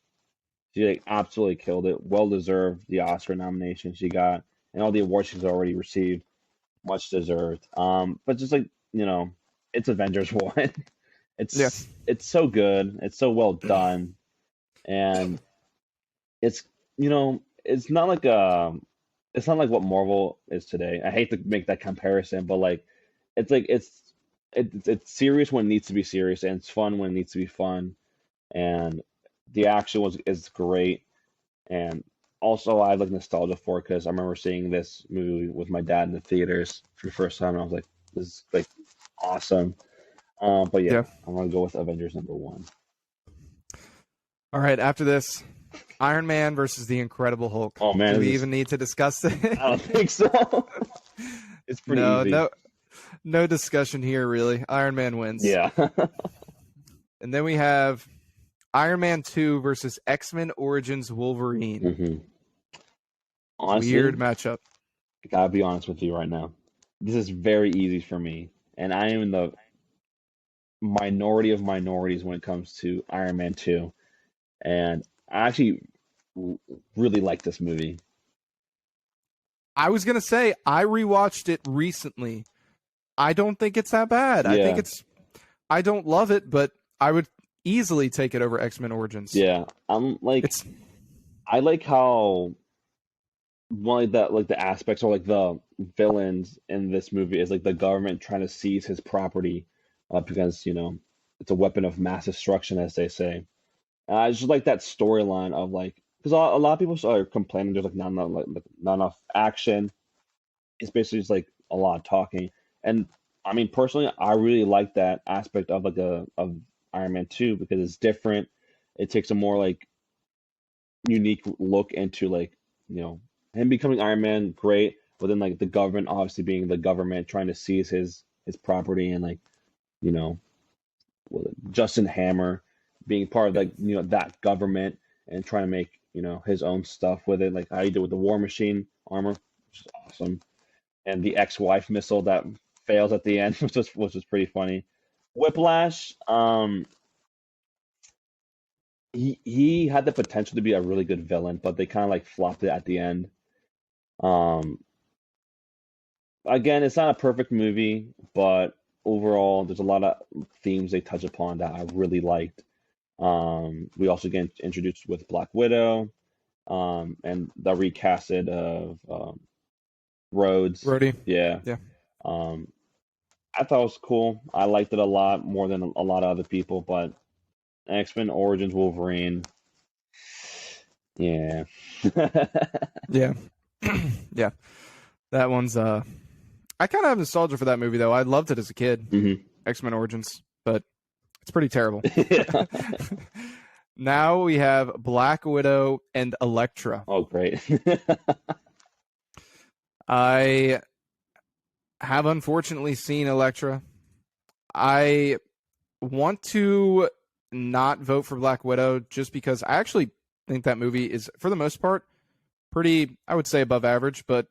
She like absolutely killed it. Well deserved the Oscar nomination she got, and all the awards she's already received. Much deserved. But just like it's Avengers one. Yeah. It's so good. It's so well done, and it's it's not like what Marvel is today. I hate to make that comparison, but it's like it's serious when it needs to be serious, and it's fun when it needs to be fun, and the action is great, and also I have like nostalgia for it because I remember seeing this movie with my dad in the theaters for the first time, and I was like, this is like awesome. But yeah, Yeah. I'm gonna go with Avengers number one. All right. After this, Iron Man versus the Incredible Hulk. Oh Do man, we this is even need to discuss it? I don't think so. It's pretty No, easy. no discussion here, really. Iron Man wins. Yeah. And then we have Iron Man 2 versus X-Men Origins Wolverine. hmm Honestly, Weird matchup. I gotta be honest with you right now. This is very easy for me, and I am in the minority of minorities when it comes to Iron Man 2. And I actually r- really like this movie. I was going to say, I rewatched it recently. I don't think it's that bad. Yeah, I don't love it, but I would easily take it over X-Men Origins. yeah. It's I like how one of the aspects or like the villains in this movie is like the government trying to seize his property, because it's a weapon of mass destruction, as they say. And I just like that storyline of like because a lot of people are complaining there's like not enough action. It's basically just like a lot of talking. And I mean personally, I really like that aspect of of Iron Man 2 because it's different. It takes a more like unique look into like him becoming Iron Man, great, but then like the government obviously being the government trying to seize his property and like you know Justin Hammer being part of like that government and trying to make his own stuff with it, like how he did with the War Machine armor, which is awesome, and the ex-wife missile that fails at the end, which was pretty funny. Whiplash, he had the potential to be a really good villain, but they kind of like flopped it at the end. Um, Again, it's not a perfect movie, but overall, there's a lot of themes they touch upon that I really liked. We also get introduced with Black Widow, and the recasted of Rhodes. Rhodey. Yeah. Yeah. Um, I thought it was cool. I liked it a lot more than a lot of other people, but X-Men Origins Wolverine, yeah. Yeah. Yeah. That one's I kind of have nostalgia for that movie though. I loved it as a kid. hmm X-Men Origins, but it's pretty terrible. Yeah. Now we have Black Widow and Elektra. Oh, great. I have unfortunately seen Elektra. I want to not vote for Black Widow just because I actually think that movie is, for the most part, pretty, I would say, above average. But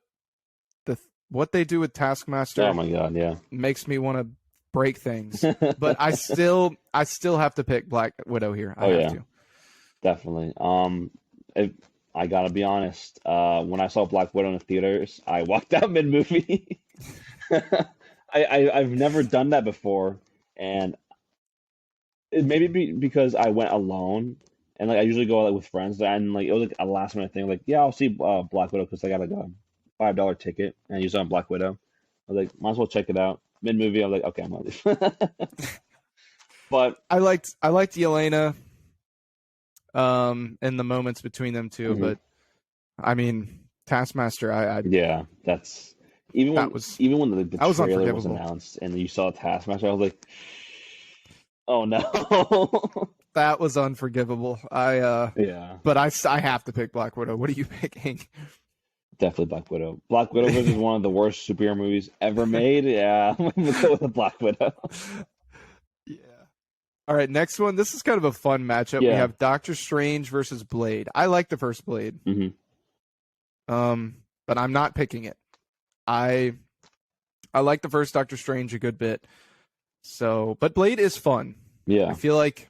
what they do with Taskmaster Oh my God, yeah. makes me want to break things. But I still have to pick Black Widow here. I Oh have yeah, to. definitely. If I gotta be honest, when I saw Black Widow in the theaters, I walked out mid movie. I've never done that before, and it maybe because I went alone, and like I usually go like with friends, and like it was like a last minute thing. Like, yeah, I'll see Black Widow because I got like a $5 ticket, and I used it on Black Widow. I was like, might as well check it out. Mid movie, I was like, okay, I'm gonna leave. But I liked Yelena in the moments between them two, mhm, but I mean Taskmaster, yeah, that's that was even when the that was trailer was unforgivable. announced and you saw Taskmaster, I was like, oh no. That was unforgivable. Yeah, But I have to pick Black Widow. What are you picking? definitely Black Widow. Black Widow is one of the worst superhero movies ever made. Yeah, I'm gonna go with the Black Widow. Yeah. All right, next one. This is kind of a fun matchup. We Yeah. have Doctor Strange versus Blade. I like the first Blade. hmm But I'm not picking it. I like the first Doctor Strange a good bit. So, but Blade is fun. Yeah. I feel like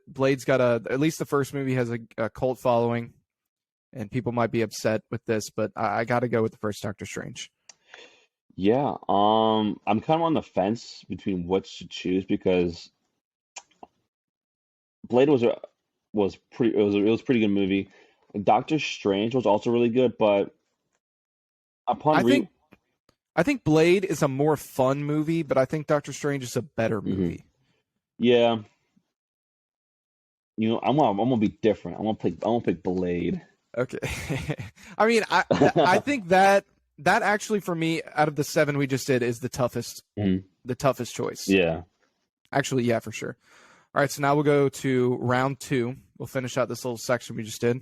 Blade's got at least the first movie has a cult following, and people might be upset with this, but I got to go with the first Doctor Strange. Yeah. I'm kind of on the fence between which to choose because Blade was pretty. It was a pretty good movie. Doctor Strange was also really good, but upon I think I think Blade is a more fun movie, but I think Doctor Strange is a better Mhm. movie. Yeah, I'm gonna be different. I'm gonna pick Blade. Okay. I mean, I think that actually for me out of the 7 we just did is the toughest Mhm. choice. Yeah. Actually, yeah, for sure. All right, so now we'll go to round 2. We'll finish out this little section we just did.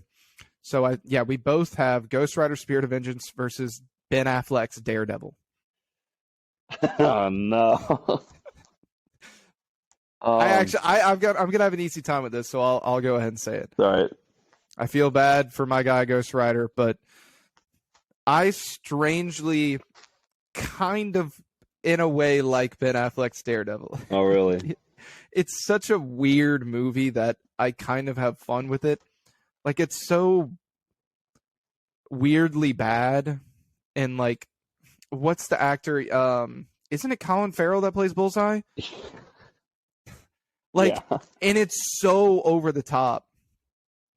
So we both have Ghost Rider Spirit of Vengeance versus Ben Affleck's Daredevil. Oh no. I'm gonna have an easy time with this, so I'll go ahead and say it. All right. I feel bad for my guy Ghost Rider, but I strangely kind of in a way like Ben Affleck's Daredevil. Oh really? It's such a weird movie that I kind of have fun with it. Like it's so weirdly bad, and like what's the actor isn't it Colin Farrell that plays Bullseye? Like Yeah. and it's so over the top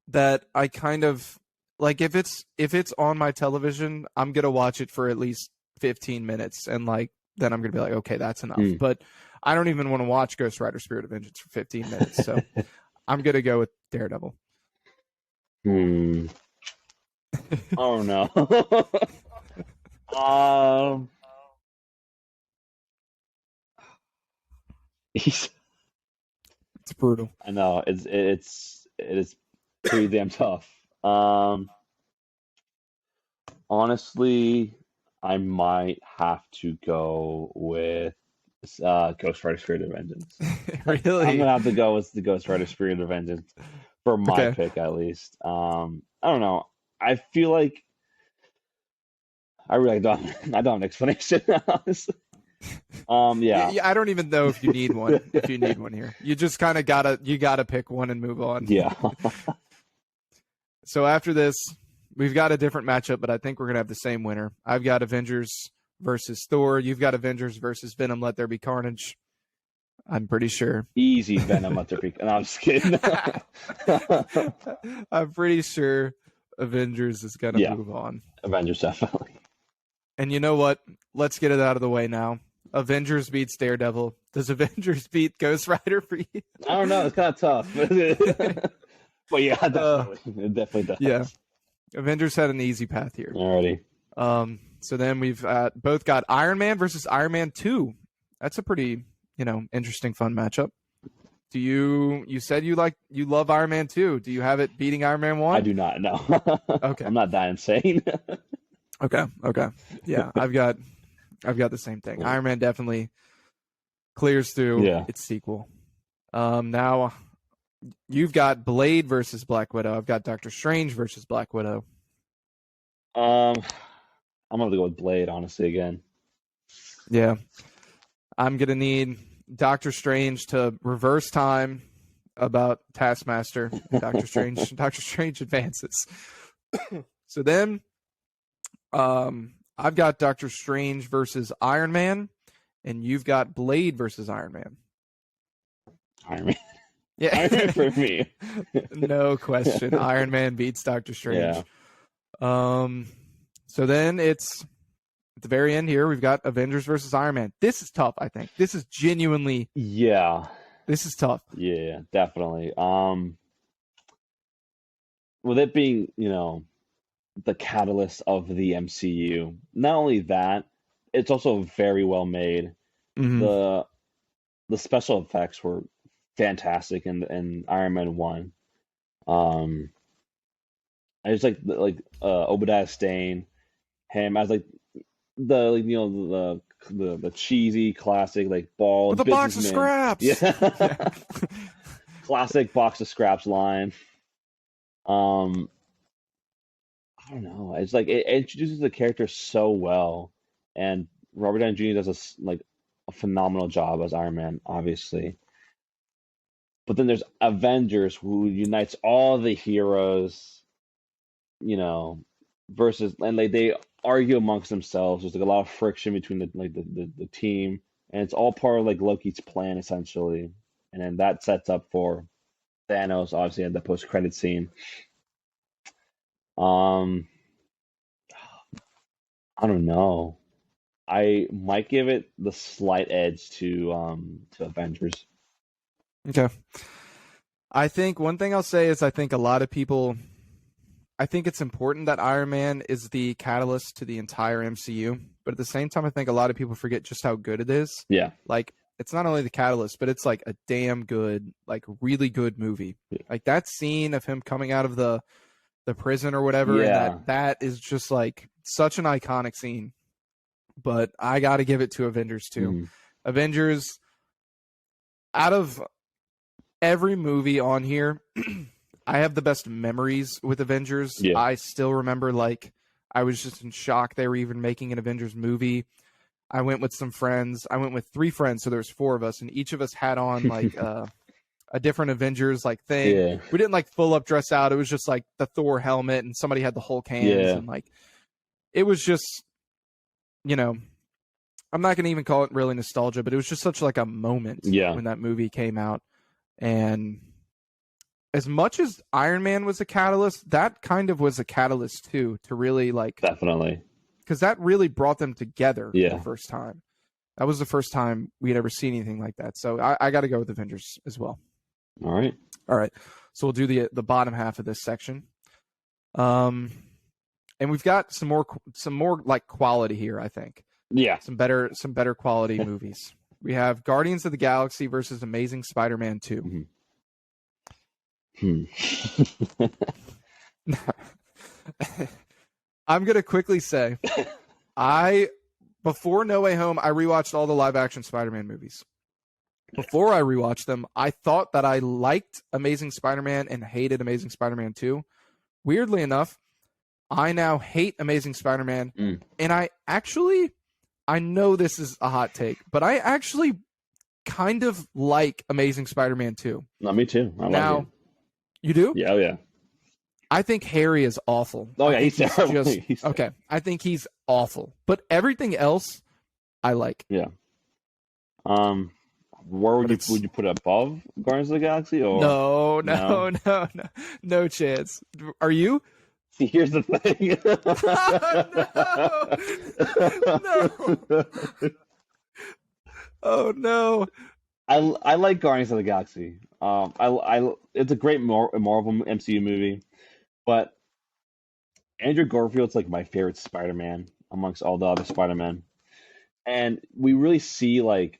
that I kind of like if it's on my television, I'm going to watch it for at least 15 minutes and like then I'm going to be like, okay, that's enough. Hmm. But I don't even want to watch Ghost Rider Spirit of Vengeance for 15 minutes. So I'm going to go with Daredevil. Hmm. Oh no. Um. He's, It's brutal. I know it is pretty damn tough. Um. Honestly, I might have to go with Ghost Rider Spirit of Vengeance. I'm Really? gonna have to go with the Ghost Rider Spirit of Vengeance for my Okay. pick at least. I don't know. I feel like I really don't. I don't have an explanation, honestly. Yeah, Yeah, I don't even know if you need one. If you need one here, you just kind of gotta pick one and move on. yeah. So after this, we've got a different matchup, but I think we're gonna have the same winner. I've got Avengers versus Thor. You've got Avengers versus Venom. Let There Be Carnage. I'm pretty sure. Easy Venom at their peak. And I'm just kidding. I'm pretty sure Avengers is gonna Yeah, move on. Avengers definitely. And you know what? Let's get it out of the way now. Avengers beats Daredevil. Does Avengers beat Ghost Rider for you? I don't know. It's kind of tough, but yeah, definitely, it definitely does. Yeah. Avengers had an easy path here. Alrighty. So then we've both got Iron Man versus Iron Man 2. That's a pretty, interesting, fun matchup. Do you said you love Iron Man 2. Do you have it beating Iron Man 1? I do not know. Okay. I'm not that insane. Okay. Yeah, I've got the same thing. Iron Man definitely clears through its sequel. Now you've got Blade versus Black Widow. I've got Doctor Strange versus Black Widow. I'm gonna have to go with Blade, honestly, again. Yeah. I'm gonna need Doctor Strange to reverse time about Taskmaster and Doctor Strange. Doctor Strange advances. So then I've got Doctor Strange versus Iron Man, and you've got Blade versus Iron Man. Iron Man. Yeah. Iron Man for me. No question. Iron Man beats Doctor Strange. Yeah. So then it's at the very end here, we've got Avengers versus Iron Man. This is tough, I think. This is genuinely This is tough. Yeah, definitely. With it being, the catalyst of the MCU, not only that, it's also very well made. Mm-hmm. The special effects were fantastic in Iron Man 1. I just like Obadiah Stane, him as like the cheesy classic like bald with a box of scraps. Yeah. Classic box of scraps line. I don't know. It's like it introduces the character so well, and Robert Downey Jr. does a phenomenal job as Iron Man, obviously. But then there's Avengers, who unites all the heroes, you know, versus, and like they argue amongst themselves. There's like a lot of friction between the team, and it's all part of like Loki's plan essentially. And then that sets up for Thanos, obviously, at the post-credit scene. Um, I don't know. I might give it the slight edge to Avengers. Okay. I think one thing I'll say is I think a lot of people, I think it's important that Iron Man is the catalyst to the entire MCU, but at the same time, I think a lot of people forget just how good it is. Yeah. Like, it's not only the catalyst, but it's like a damn good, like really good movie. Yeah. Like that scene of him coming out of the prison or whatever, Yeah. and that is just like such an iconic scene. But I got to give it to Avengers too. Mhm. Avengers, out of every movie on here, I have the best memories with Avengers. Yeah. I still remember, like, I was just in shock they were even making an Avengers movie. I went with some friends. I went with 3 friends, so there was 4 of us, and each of us had on like a different Avengers like thing. Yeah. We didn't like full up dress out. It was just like the Thor helmet, and somebody had the Hulk hands, Yeah. and like it was just, you know, I'm not going to even call it really nostalgia, but it was just such like a moment when that movie came out. And as much as Iron Man was a catalyst, that kind of was a catalyst too, to really like, Definitely. because that really brought them together for Yeah. the first time. That was the first time we had ever seen anything like that. So I got to go with Avengers as well. All right. So we'll do the bottom half of this section. And we've got some more like quality here, I think. Yeah. Some better quality movies. We have Guardians of the Galaxy versus Amazing Spider-Man 2. Mm-hmm. I'm going to quickly say, before No Way Home, I rewatched all the live action Spider-Man movies. Before I rewatched them, I thought that I liked Amazing Spider-Man and hated Amazing Spider-Man 2. Weirdly enough, I now hate Amazing Spider-Man, and I know this is a hot take, but I actually kind of like Amazing Spider-Man 2. No, me too. I like it. You do? Yeah, oh yeah. I think Harry is awful. Oh yeah, he's terrible. Okay, I think he's awful. But everything else, I like. Yeah. Where would you put it, above Guardians of the Galaxy? Or No chance. Are you? See, here's the thing. No. Oh no. I like Guardians of the Galaxy. It's a great Marvel MCU movie, but Andrew Garfield's like my favorite Spider-Man amongst all the other Spider-Men, and we really see like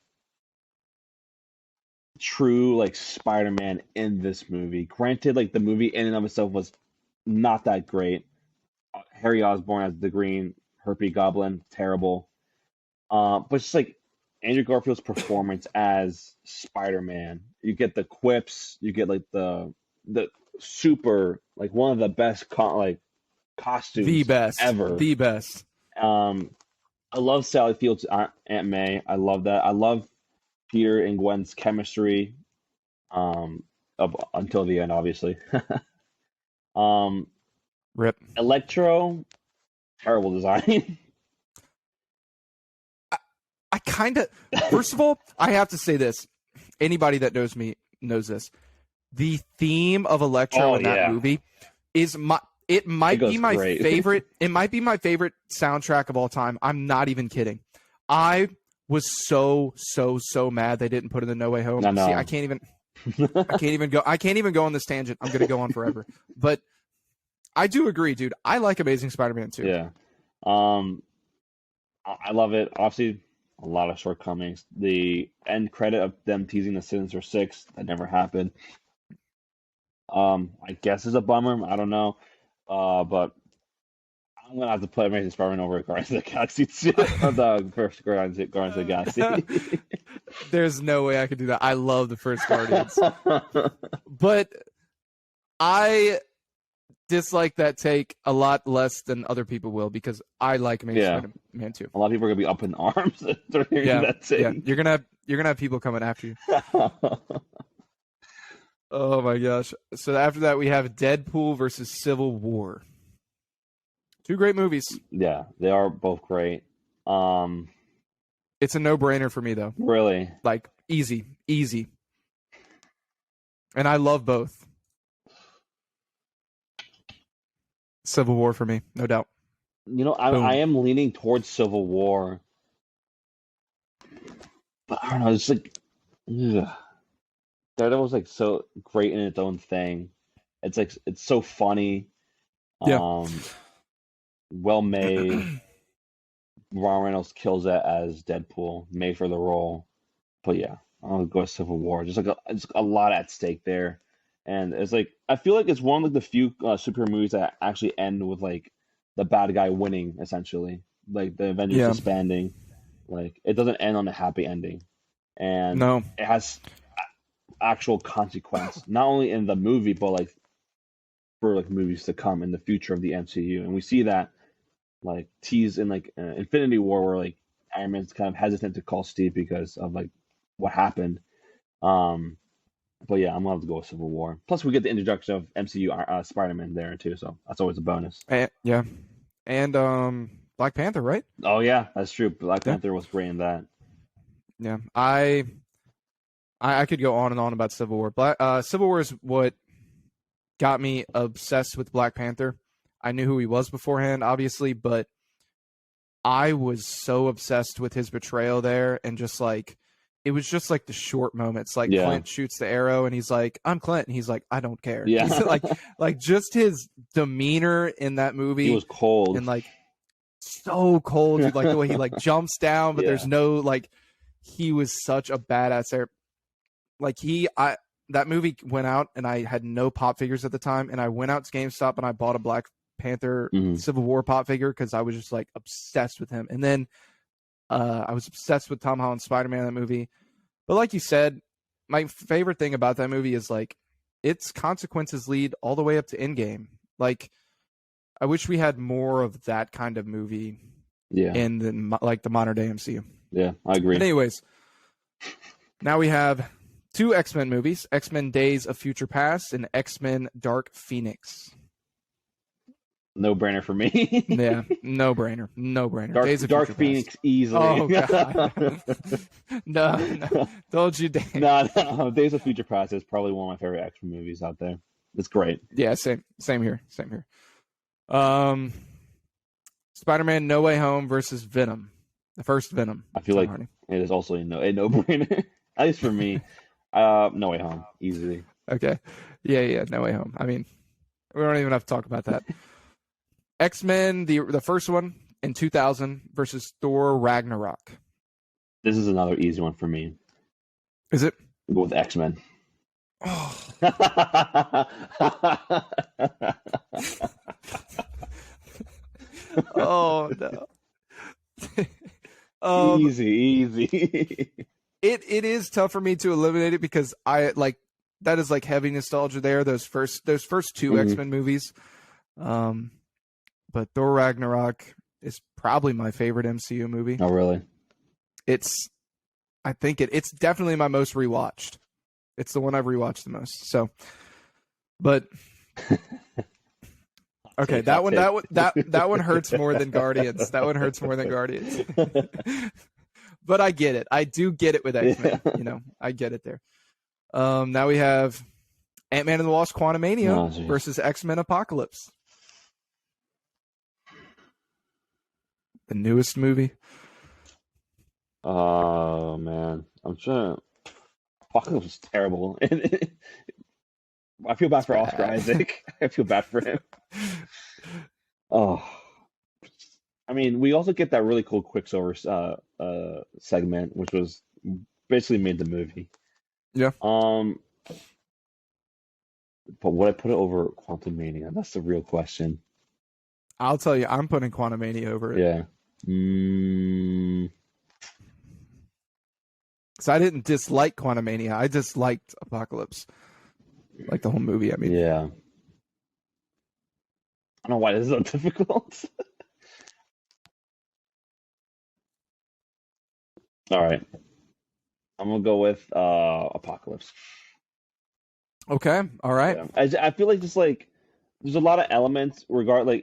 true like Spider-Man in this movie. Granted, like the movie in and of itself was not that great. Harry Osborn as the Green Herpy Goblin, terrible. But just like Andrew Garfield's performance as Spider-Man, you get the quips, you get like the super, like one of the best costumes ever. The best. I love Sally Field's Aunt May. I love that. I love Peter and Gwen's chemistry. Up until the end, obviously. Rip. Electro, terrible design. I kind of, first of all, I have to say this. Anybody that knows me knows this. The theme of Electro in that movie is it might be my favorite. It might be my favorite soundtrack of all time. I'm not even kidding. I was so mad they didn't put it in No Way Home. No. See, I can't even go on this tangent. I'm gonna go on forever. But I do agree, dude. I like Amazing Spider-Man 2. Yeah. I love it. Obviously, a lot of shortcomings. The end credit of them teasing the Sinister Six, that never happened. I guess is a bummer. I don't know. But I'm gonna have to put Amazing Spider-Man over Guardians of the Galaxy 2. Or the first Guardians of the Galaxy. There's no way I could do that. I love the first Guardians. But dislike that take a lot less than other people will because I like Amazing Yeah. Spider-Man too. A lot of people are gonna be up in arms after hearing Yeah, that yeah. take. You're gonna have people coming after you. Oh my gosh. So after that, we have Deadpool versus Civil War. Two great movies. Yeah, they are both great. It's a no-brainer for me though. Really, Like easy, easy. And I love both. Civil War for me, no doubt. I Boom. am leaning towards Civil War, but I don't know. It's like, ugh. Daredevil's like so great in its own thing. It's like it's so funny, Yeah. well made. Ron Reynolds kills it as Deadpool, made for the role. But yeah, I'll go with Civil War. It's a lot at stake there, and it's like I feel like it's one of like the few superhero movies that actually end with like the bad guy winning essentially, like the Avengers Yeah. disbanding. Like it doesn't end on a happy ending, and No. it has actual consequence not only in the movie but like for like movies to come in the future of the MCU, and we see that like teased in like Infinity War where like Iron Man's kind of hesitant to call Steve because of like what happened. Um, but yeah, I'm gonna have to go with Civil War. Plus, we get the introduction of MCU Spider-Man there too, so that's always a bonus. Yeah. And Black Panther, right? Oh yeah, that's true. Black Yeah. Panther was great in that. Yeah. I could go on and on about Civil War. Civil War is what got me obsessed with Black Panther. I knew who he was beforehand, obviously, but I was so obsessed with his betrayal there, and just like it was just like the short moments. Like Yeah. Clint shoots the arrow, and he's like, "I'm Clint," and he's like, "I don't care." Yeah. He's like just his demeanor in that movie, He was cold. and like so cold, dude. Like the way he like jumps down, but Yeah. there's no like. He was such a badass there. Like that movie went out, and I had no pop figures at the time, and I went out to GameStop and I bought a Black Panther Mhm. Civil War pop figure because I was just like obsessed with him. And then I was obsessed with Tom Holland's Spider-Man in that movie. But like you said, my favorite thing about that movie is like its consequences lead all the way up to Endgame. Like I wish we had more of that kind of movie Yeah. in the modern day MCU. Yeah, I agree. But anyways, now we have two X-Men movies, X-Men Days of Future Past and X-Men Dark Phoenix. No brainer for me. Yeah, no brainer. Dark Phoenix easily. Oh god. No, don't you dare. No. Days of Future Past is probably one of my favorite X-Men movies out there. It's great. Yeah, same here. Spider-Man No Way Home versus Venom. The first Venom. I feel like it is also a no brainer. At least for me. No Way Home, easily. Okay. Yeah, No Way Home. I mean, we don't even have to talk about that. X-Men, the first one in 2000 versus Thor Ragnarok. This is another easy one for me. Is it? I'll go with X-Men. Oh. Oh no. Easy. It is tough for me to eliminate it because I like that is like heavy nostalgia there. Those first two X-Men movies. But Thor Ragnarok is probably my favorite MCU movie. Oh really? I think it's definitely my most rewatched. It's the one I've rewatched the most. So, but okay, that one hurts more than Guardians. That one hurts more than Guardians. But I get it. I do get it with X-Men. Yeah. I get it there. Now we have Ant-Man and the Wasp: Quantumania versus X-Men Apocalypse. The newest movie. Oh man, I'm trying. Apocalypse is terrible. I feel bad for Oscar Isaac. I feel bad for him. Oh, I mean, we also get that really cool Quicksilver segment, which was basically made the movie. Yeah. But would I put it over Quantumania? That's the real question. I'll tell you, I'm putting Quantumania over it. Yeah. So I didn't dislike Quantumania. I disliked Apocalypse. Like the whole movie, I mean. Yeah. I don't know why this is so difficult. All right, I'm gonna go with Apocalypse. Okay, all right. Yeah, I feel like just like there's a lot of elements regardless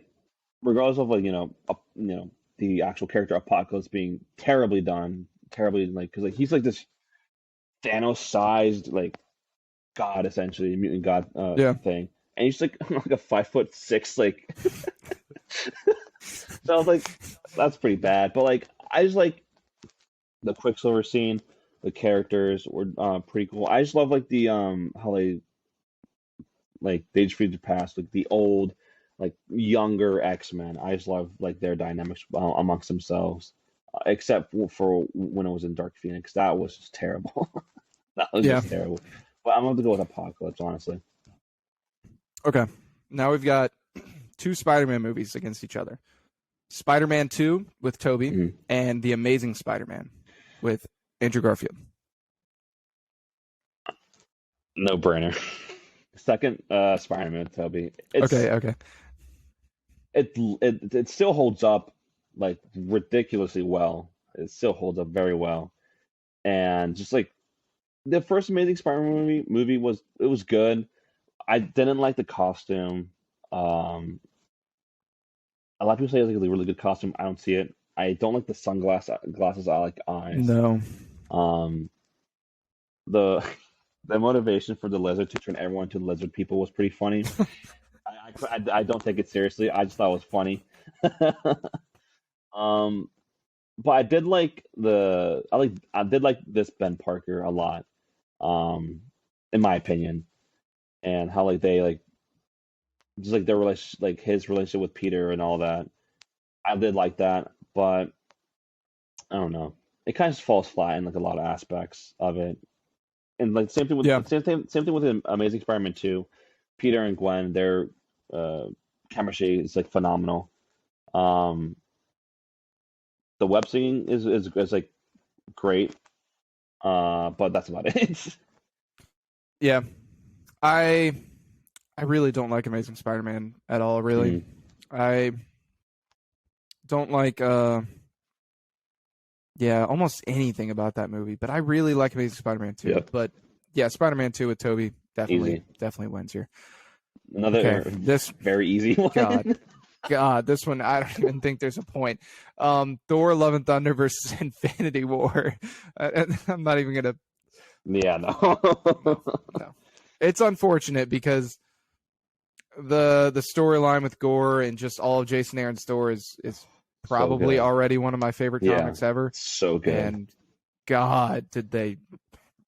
of like the actual character Apocalypse being terribly done, terribly like because like he's like this Thanos sized like god essentially, mutant god Yeah. thing, and he's like like a 5'6" like so I was like that's pretty bad, but like I just like the Quicksilver scene, the characters were pretty cool. I just love like the how they just freed the past, like the old, like younger X-Men. I just love like their dynamics amongst themselves, except for when it was in Dark Phoenix. That was just terrible. That was Yeah. just terrible. But I'm going to go with Apocalypse, honestly. Okay. Now we've got two Spider-Man movies against each other. Spider-Man 2 with Tobey Mhm. and The Amazing Spider-Man with Andrew Garfield. No brainer. Second, Spider-Man, Toby. Okay. It still holds up like ridiculously well. It still holds up very well, and just like the first Amazing Spider-Man movie was good. I didn't like the costume. Um, a lot of people say it's like a really good costume. I don't see it. I don't like the glasses. I like eyes. No. Um, the the motivation for the lizard to turn everyone to lizard people was pretty funny. I don't take it seriously. I just thought it was funny. um, but I did like this Ben Parker a lot. In my opinion, and how like they like just like their relation, like his relationship with Peter and all that. I did like that, but I don't know. It kind of just falls flat in like a lot of aspects of it. And like Yeah. same thing with the Amazing Spider-Man 2. Peter and Gwen, their uh, chemistry is like phenomenal. Um, the web singing is like great, but that's about it. Yeah. I really don't like Amazing Spider-Man at all, really. Mhm. I don't like almost anything about that movie, but I really like Amazing Spider-Man 2. Yep, But yeah, Spider-Man 2 with Tobey easy. definitely wins here. Okay. Another This very easy God. one. God, this one I don't even think there's a point. Thor: Love and Thunder versus Infinity War. I'm not even gonna. Yeah, no. No. It's unfortunate because the storyline with Gore and just all of Jason Aaron's Thor is So probably good. already one of my favorite Yeah, comics ever. so good. And God, did they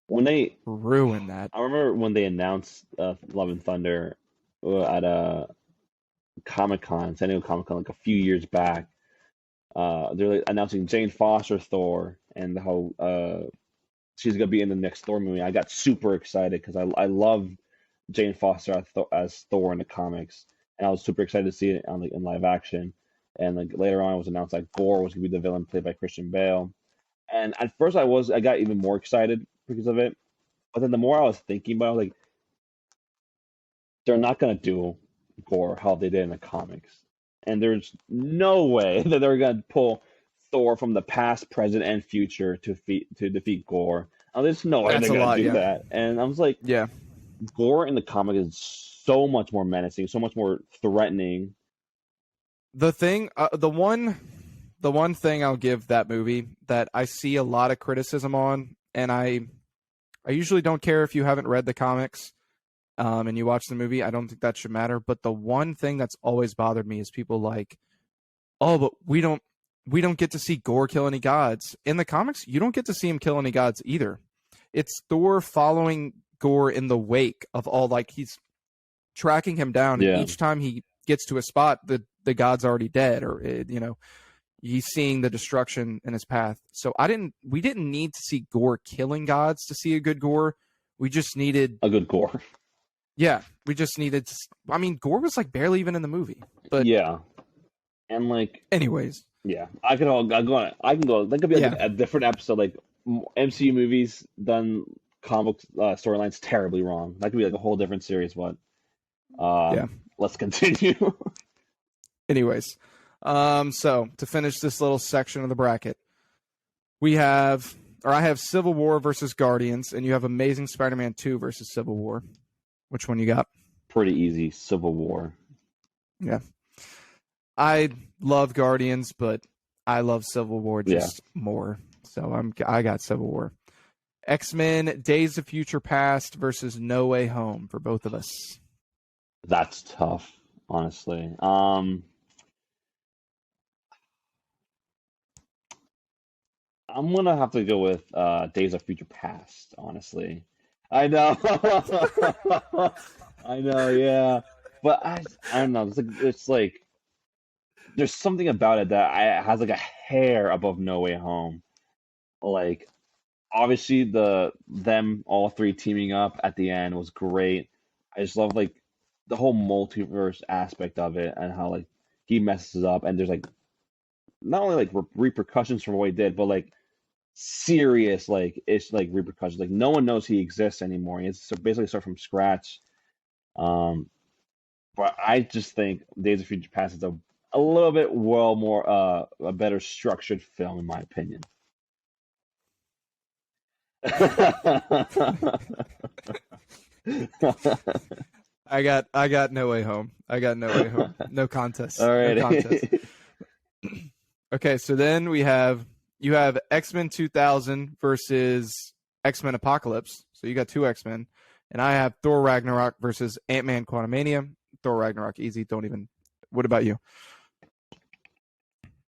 When they, ruin that? I remember when they announced Love and Thunder at a Comic Con, San Diego Comic Con, like a few years back. They're like, announcing Jane Foster Thor and how she's gonna be in the next Thor movie. I got super excited because I love Jane Foster as Thor in the comics, and I was super excited to see it on like in live action. And like later on, it was announced that Gore was gonna be the villain played by Christian Bale. And at first, I got even more excited because of it. But then the more I was thinking about it, like they're not gonna do Gore how they did in the comics, and there's no way that they're gonna pull Thor from the past, present, and future to defeat Gore. There's no way That's they're a gonna lot, do yeah. that. And I was like, Yeah. Gore in the comic is so much more menacing, so much more threatening. The thing, the one thing I'll give that movie that I see a lot of criticism on, and I usually don't care if you haven't read the comics, and you watch the movie. I don't think that should matter. But the one thing that's always bothered me is people like, oh, but we don't get to see Gore kill any gods in the comics. You don't get to see him kill any gods either. It's Thor following Gore in the wake of all, like he's tracking him down, and Yeah, each time he gets to a spot, the god's already dead, or he's seeing the destruction in his path. So we didn't need to see Gore killing gods to see a good Gore. We just needed, a good Gore. yeah, we just needed. I mean, Gore was like barely even in the movie, but Yeah, and like anyways, yeah, I go on. I can go. That could be like yeah, a different episode. Like MCU movies done comic storylines terribly wrong. That could be like a whole different series. But yeah. let's continue. Anyways, so to finish this little section of the bracket, I have Civil War versus Guardians, and you have Amazing Spider-Man 2 versus Civil War. Which one you got? Pretty easy. Civil War. Yeah. I love Guardians, but I love Civil War just more. So I got Civil War. X-Men Days of Future Past versus No Way Home for both of us. That's tough, honestly. I'm gonna have to go with Days of Future Past, honestly. I know. I know, yeah. But I don't know. It's like there's something about it that has like a hair above No Way Home. Like obviously them all three teaming up at the end was great. I just love like the whole multiverse aspect of it and how like he messes up and there's like not only like repercussions from what he did, but like serious like it's like repercussions. Like no one knows he exists anymore. He has to basically start from scratch. Um, but I just think Days of Future Past is a little bit more a better structured film in my opinion. I got No Way Home. I got No Way Home. No contest. All right. No contest. Okay, so then you have X-Men 2000 versus X-Men Apocalypse. So you got two X-Men. And I have Thor Ragnarok versus Ant-Man Quantumania. Thor Ragnarok, easy. Don't even. What about you?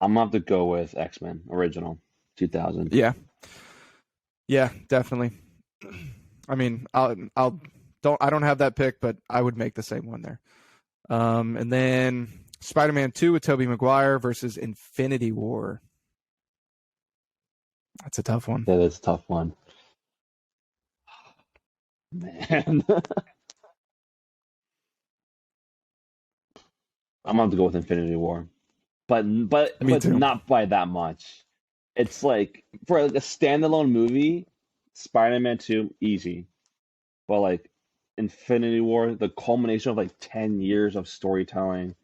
I'm gonna have to go with X-Men original 2000. Yeah. Yeah, definitely. I mean, I don't have that pick, but I would make the same one there. And then Spider-Man 2 with Tobey Maguire versus Infinity War. That's a tough one. That is a tough one. Man. I'm gonna have to go with Infinity War. But not by that much. It's like for like a standalone movie, Spider-Man 2 easy. But like Infinity War, the culmination of like 10 years of storytelling,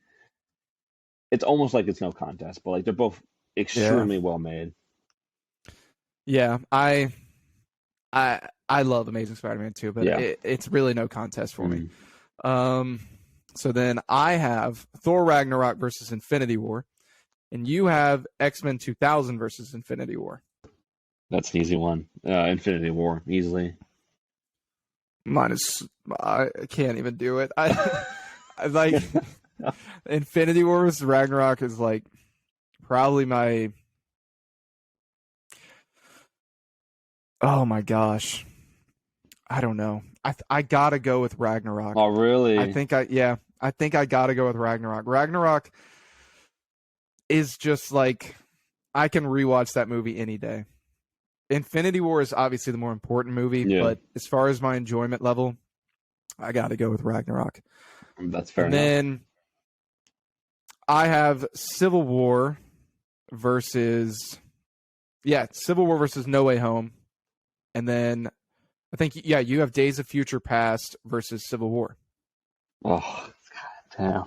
it's almost like it's no contest, but like they're both extremely well made. Yeah, I love Amazing Spider-Man 2, but it's really no contest for me. So then I have Thor Ragnarok versus Infinity War, and you have X-Men 2000 versus Infinity War. That's an easy one. Infinity War, easily. Mine is, I can't even do it. I like Infinity War versus Ragnarok is like probably my, oh my gosh. I don't know. I gotta go with Ragnarok. Oh, really? I think I gotta go with Ragnarok. Ragnarok is just like, I can rewatch that movie any day. Infinity War is obviously the more important movie, but as far as my enjoyment level, I gotta go with Ragnarok. That's fair enough. Then I have Civil War versus No Way Home. And then I think, you have Days of Future Past versus Civil War. Oh, God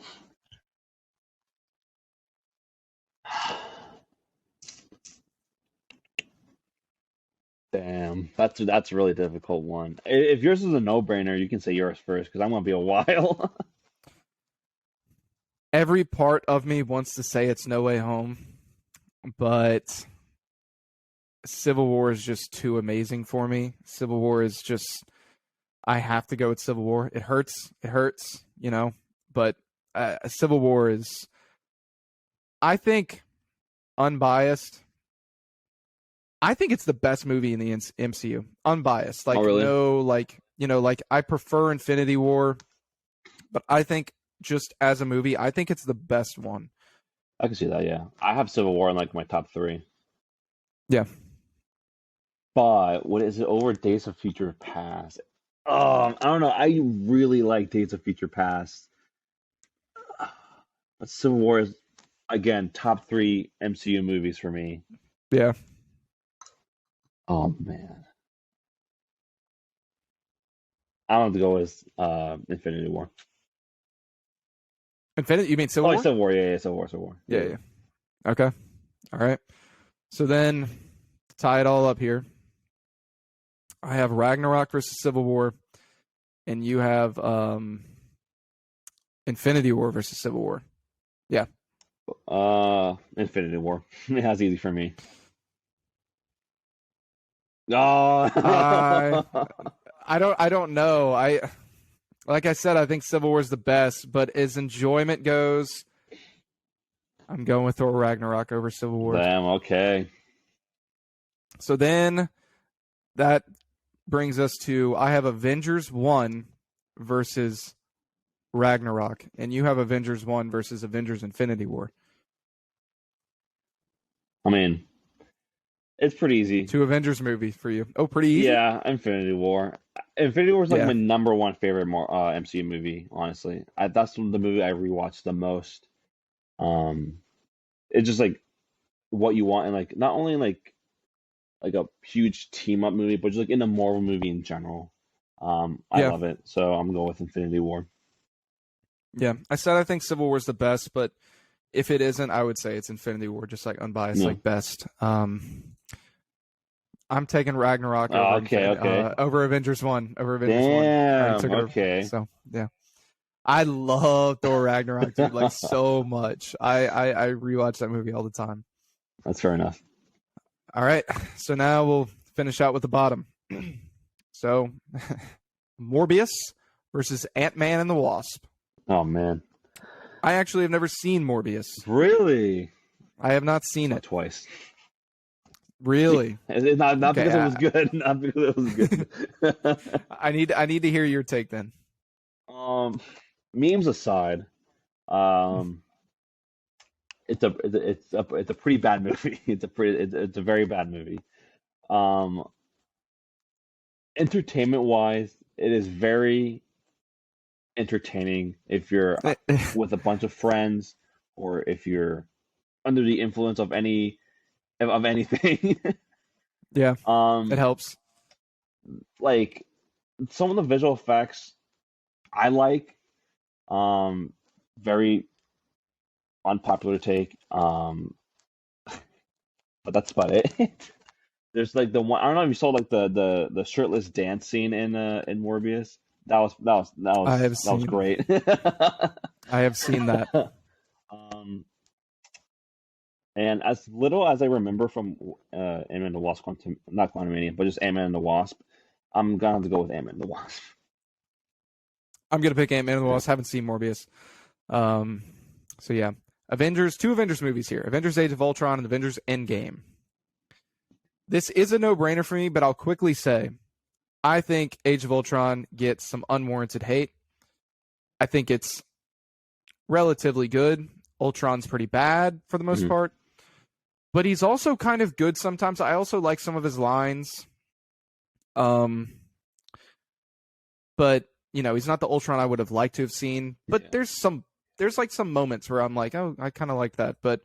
damn. That's a really difficult one. If yours is a no-brainer, you can say yours first, because I'm going to be a while. Every part of me wants to say it's No Way Home, but Civil War is just too amazing for me. Civil War is just, I have to go with Civil War. It hurts, but Civil War is, I think, unbiased. I think it's the best movie in the MCU. Unbiased. Like, really? No, like I prefer Infinity War, but I think just as a movie, I think it's the best one. I can see that, yeah. I have Civil War in like my top 3. Yeah. But what is it over Days of Future Past? I don't know. I really like Days of Future Past. But Civil War is, again, top 3 MCU movies for me. Yeah. Oh, man. I don't have to go with Infinity War. Infinity? You mean Oh, Civil like War? Civil War. Yeah, yeah, Civil War, Civil War. Yeah, Yeah, yeah. yeah. Okay. All right. So then, to tie it all up here, I have Ragnarok versus Civil War, and you have Infinity War versus Civil War. Yeah. Infinity War. That's easy for me. Oh, I I don't know. I like I said, I think Civil War is the best, but as enjoyment goes, I'm going with Thor Ragnarok over Civil War. damn. Okay. So then that brings us to I have Avengers 1 versus Ragnarok, and you have Avengers 1 versus Avengers Infinity War. I mean, it's pretty easy. Two Avengers movies for you. Oh, pretty easy? Yeah, Infinity War. Infinity War is like Yeah. my number one favorite MCU movie. Honestly, that's the movie I rewatched the most. Um, it's just like what you want, and like not only like a huge team up movie, but just like in a Marvel movie in general. I Yeah. love it. So I'm going with Infinity War. Yeah. I said I think Civil War is the best, but if it isn't, I would say it's Infinity War, just like unbiased, No. like best. I'm taking Ragnarok Oh, over okay, okay. over Avengers 1. Over Avengers 1. I already Damn. took it over. Okay. So, yeah. I love Thor Ragnarok, dude, like so much. I rewatch that movie all the time. That's fair enough. All right. So now we'll finish out with the bottom. So, Morbius versus Ant-Man and the Wasp. Oh man. I actually have never seen Morbius. Really? I have not seen Saw it. twice. Really? It's not Okay, because it was good. Not because it was good. I need to hear your take then. um, memes aside, um, it's a pretty bad movie. It's a very bad movie. Um, entertainment wise, it is very entertaining if you're with a bunch of friends or if you're under the influence of anything. Yeah, it helps. Like some of the visual effects I like. Very unpopular take. But that's about it. There's like the one I don't know if you saw like the shirtless dance scene in Morbius. I have That was seen great. I have seen that. um, and as little as I remember from Ant-Man and the Wasp, not Quantumania, but just Ant-Man and the Wasp, I'm gonna have to go with Ant-Man and the Wasp. I'm gonna pick Ant-Man and the Wasp. Haven't seen Morbius. So yeah, two Avengers movies here: Avengers: Age of Ultron and Avengers: Endgame. This is a no-brainer for me, but I'll quickly say, I think Age of Ultron gets some unwarranted hate. I think it's relatively good. Ultron's pretty bad for the most part, but he's also kind of good sometimes. I also like some of his lines. But he's not the Ultron I would have liked to have seen. But Yeah. there's like some moments where I'm like, oh, I kind of like that. But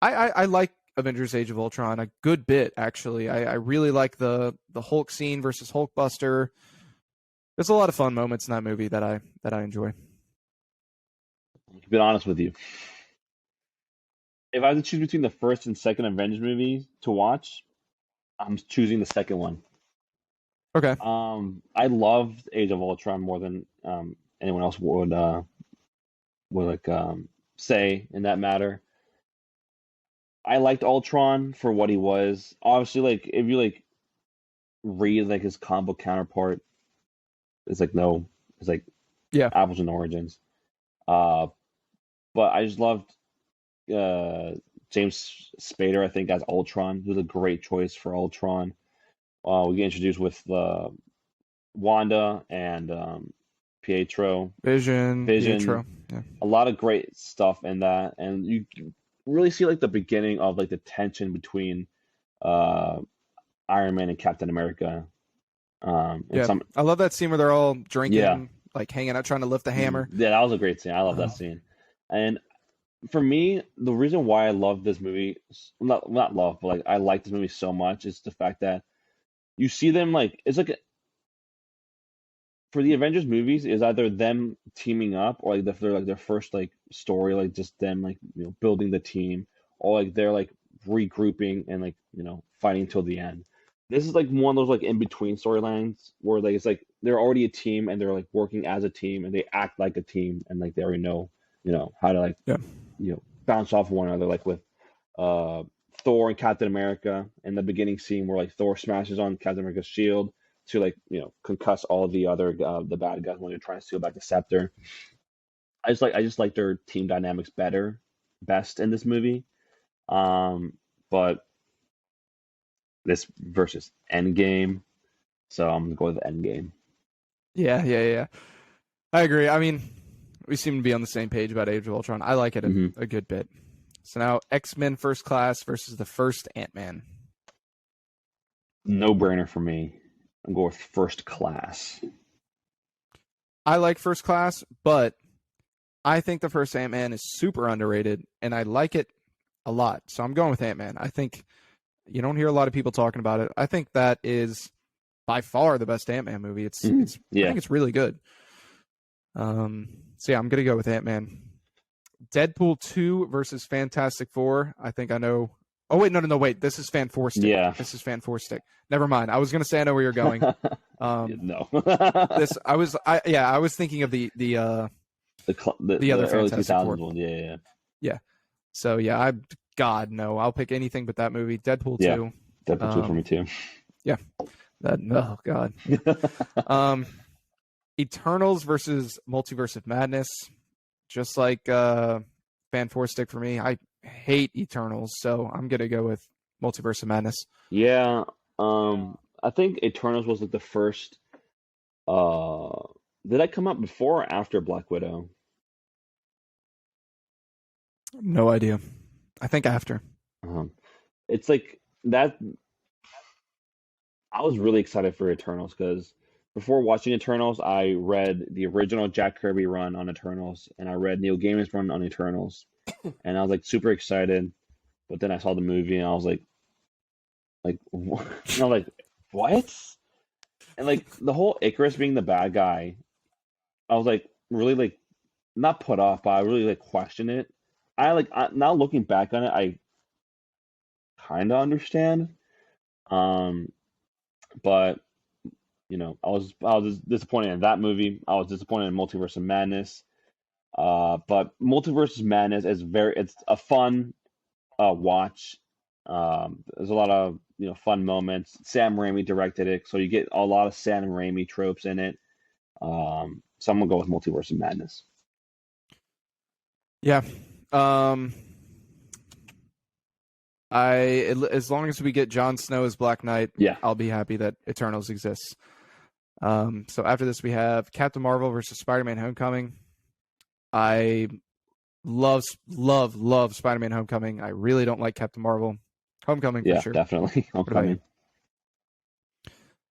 I like Avengers: Age of Ultron a good bit actually. I really like the Hulk scene versus Hulkbuster. There's a lot of fun moments in that movie that I enjoy. To be honest with you, if I had to choose between the first and second Avengers movie to watch, I'm choosing the second one. Okay. I loved Age of Ultron more than anyone else would say in that matter. I liked Ultron for what he was. Obviously, like if you like read like his combo counterpart, it's like no, it's like Yeah. apples and oranges. But I just loved James Spader. I think as Ultron, he was a great choice for Ultron. We get introduced with Wanda and Pietro, Vision. Pietro. Yeah. a lot of great stuff in that, and you really see like the beginning of like the tension between uh, Iron Man and Captain America. Yeah. Some I love that scene where they're all drinking, yeah, like hanging out, trying to lift the hammer. yeah, that was a great scene. I love that scene, and for me, the reason why I love this movie, not love, but like I like this movie so much, is the fact that you see them like it's like for the Avengers movies is either them teaming up or like they're like their first like story, like just them like building the team, or like they're like regrouping and like fighting till the end. This is like one of those like in between storylines where like it's like they're already a team and they're like working as a team and they act like a team and like they already know how to like Yeah. bounce off one another, like with uh Thor and Captain America in the beginning scene where like Thor smashes on Captain America's shield to like concuss all the other the bad guys when they're trying to steal back the scepter. I just like their team dynamics best in this movie. But this versus Endgame, so I'm gonna go with Endgame. Yeah. I agree. I mean, we seem to be on the same page about Age of Ultron. I like it a good bit. So now X-Men First Class versus the first Ant-Man. No brainer for me. I'm going with First Class. I like First Class, but I think the first Ant-Man is super underrated, and I like it a lot. So I'm going with Ant-Man. I think you don't hear a lot of people talking about it. I think that is by far the best Ant-Man movie. I think it's really good. So yeah, I'm gonna go with Ant-Man. Deadpool 2 versus Fantastic Four. I think I know. Oh wait, no, wait. This is Fan Four Stick. Yeah. This is Fan Four Stick. Never mind. I was gonna say I know where you're going. No. I was thinking of the other early Fantastic 2000s Four. one. Yeah. Yeah. So yeah, God no, I'll pick anything but that movie. Deadpool 2. Deadpool 2 for me too. Yeah. Oh God. Eternals versus Multiverse of Madness. Just like Fan Four Stick for me. I hate Eternals, so I'm gonna go with Multiverse of Madness. Yeah. I think Eternals was like the first. Did that come out before or after Black Widow? No idea. I think after. It's like that. I was really excited for Eternals because before watching Eternals, I read the original Jack Kirby run on Eternals, and I read Neil Gaiman's run on Eternals, and I was like super excited. But then I saw the movie, and I was like, what? And like the whole Icarus being the bad guy, I was like really like not put off, but I really like questioned it. Now looking back on it, I kind of understand. But I was disappointed in that movie. I was disappointed in Multiverse of Madness. But Multiverse of Madness it's a fun watch. There's a lot of fun moments. Sam Raimi directed it, so you get a lot of Sam Raimi tropes in it. So I'm gonna go with Multiverse of Madness. Yeah. As long as we get Jon Snow as Black Knight, Yeah. I'll be happy that Eternals exists. So after this, we have Captain Marvel versus Spider-Man: Homecoming. I love Spider-Man: Homecoming. I really don't like Captain Marvel. Homecoming for sure. Yeah, definitely. Homecoming.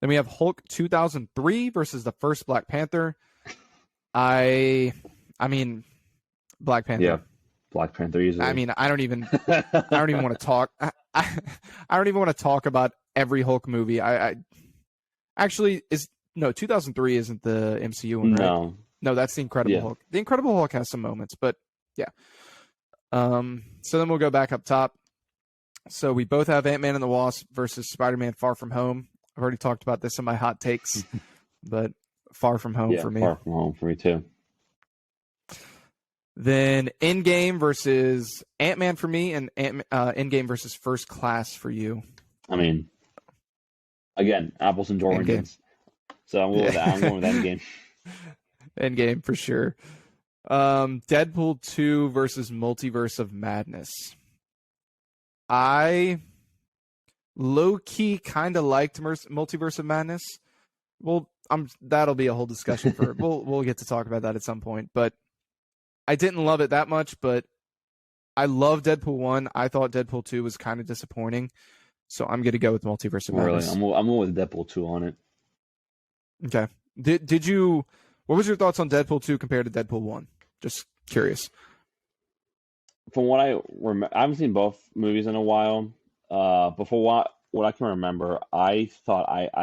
Then we have Hulk 2003 versus the first Black Panther. I mean, Black Panther. Yeah, Black Panther easily. I mean, I don't even want to talk. I don't even want to talk about every Hulk movie. I actually 2003 isn't the MCU one, right? No, that's the Incredible Hulk. The Incredible Hulk has some moments, but yeah. So then we'll go back up top. So we both have Ant-Man and the Wasp versus Spider-Man: Far From Home. I've already talked about this in my hot takes, but Far From Home for me. Far From Home for me too. Then Endgame versus Ant-Man for me, and Endgame versus First Class for you. I mean, again, apples and oranges. So I'm going with Endgame. Endgame for sure. Deadpool 2 versus Multiverse of Madness. I low-key kind of liked Multiverse of Madness. Well, that'll be a whole discussion for it. We'll get to talk about that at some point. But I didn't love it that much, but I love Deadpool 1. I thought Deadpool 2 was kind of disappointing. So I'm going to go with Multiverse of Madness. Really? I'm going with Deadpool 2 on it. Okay. What was your thoughts on Deadpool 2 compared to Deadpool 1? Just curious. From what I remember, I haven't seen both movies in a while. But for what I can remember, I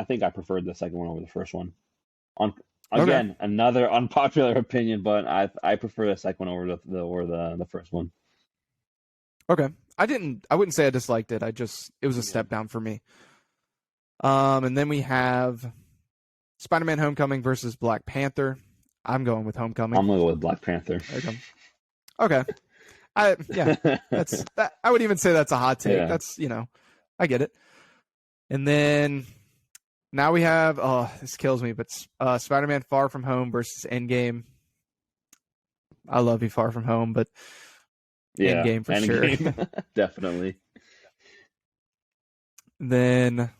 think I preferred the second one over the first one. Again, another unpopular opinion, but I prefer the second one over the first one. Okay. I wouldn't say I disliked it. It was a step down for me. And then we have Spider-Man Homecoming versus Black Panther. I'm going with Homecoming. I'm gonna go with Black Panther. Okay. That's that. I would even say that's a hot take. Yeah. That's, I get it. And then now we have, this kills me, but Spider-Man Far From Home versus Endgame. I love you, Far From Home, but Endgame for sure. Definitely. Then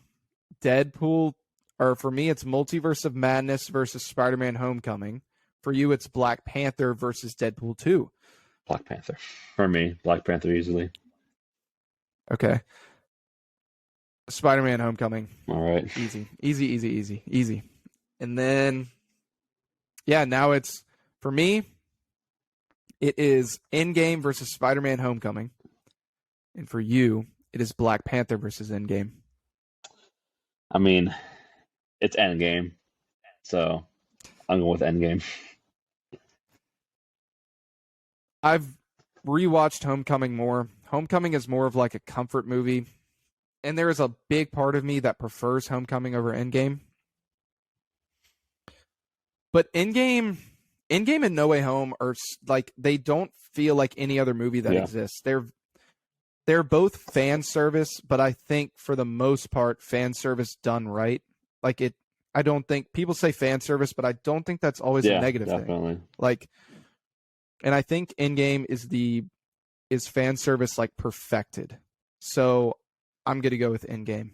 Deadpool, or for me, it's Multiverse of Madness versus Spider-Man Homecoming. For you, it's Black Panther versus Deadpool 2. Black Panther. For me, Black Panther easily. Okay. Spider-Man Homecoming. All right. Easy. And then, now it's, for me, it is Endgame versus Spider-Man Homecoming. And for you, it is Black Panther versus Endgame. I mean, it's Endgame. So I'm going with Endgame. I've rewatched Homecoming more. Homecoming is more of like a comfort movie. And there is a big part of me that prefers Homecoming over Endgame. But Endgame and No Way Home are like, they don't feel like any other movie that exists. They're both fan service, but I think for the most part, fan service done right. Like I don't think people say fan service, but I don't think that's always a negative thing. Like, and I think Endgame is fan service like perfected. So I'm gonna go with Endgame.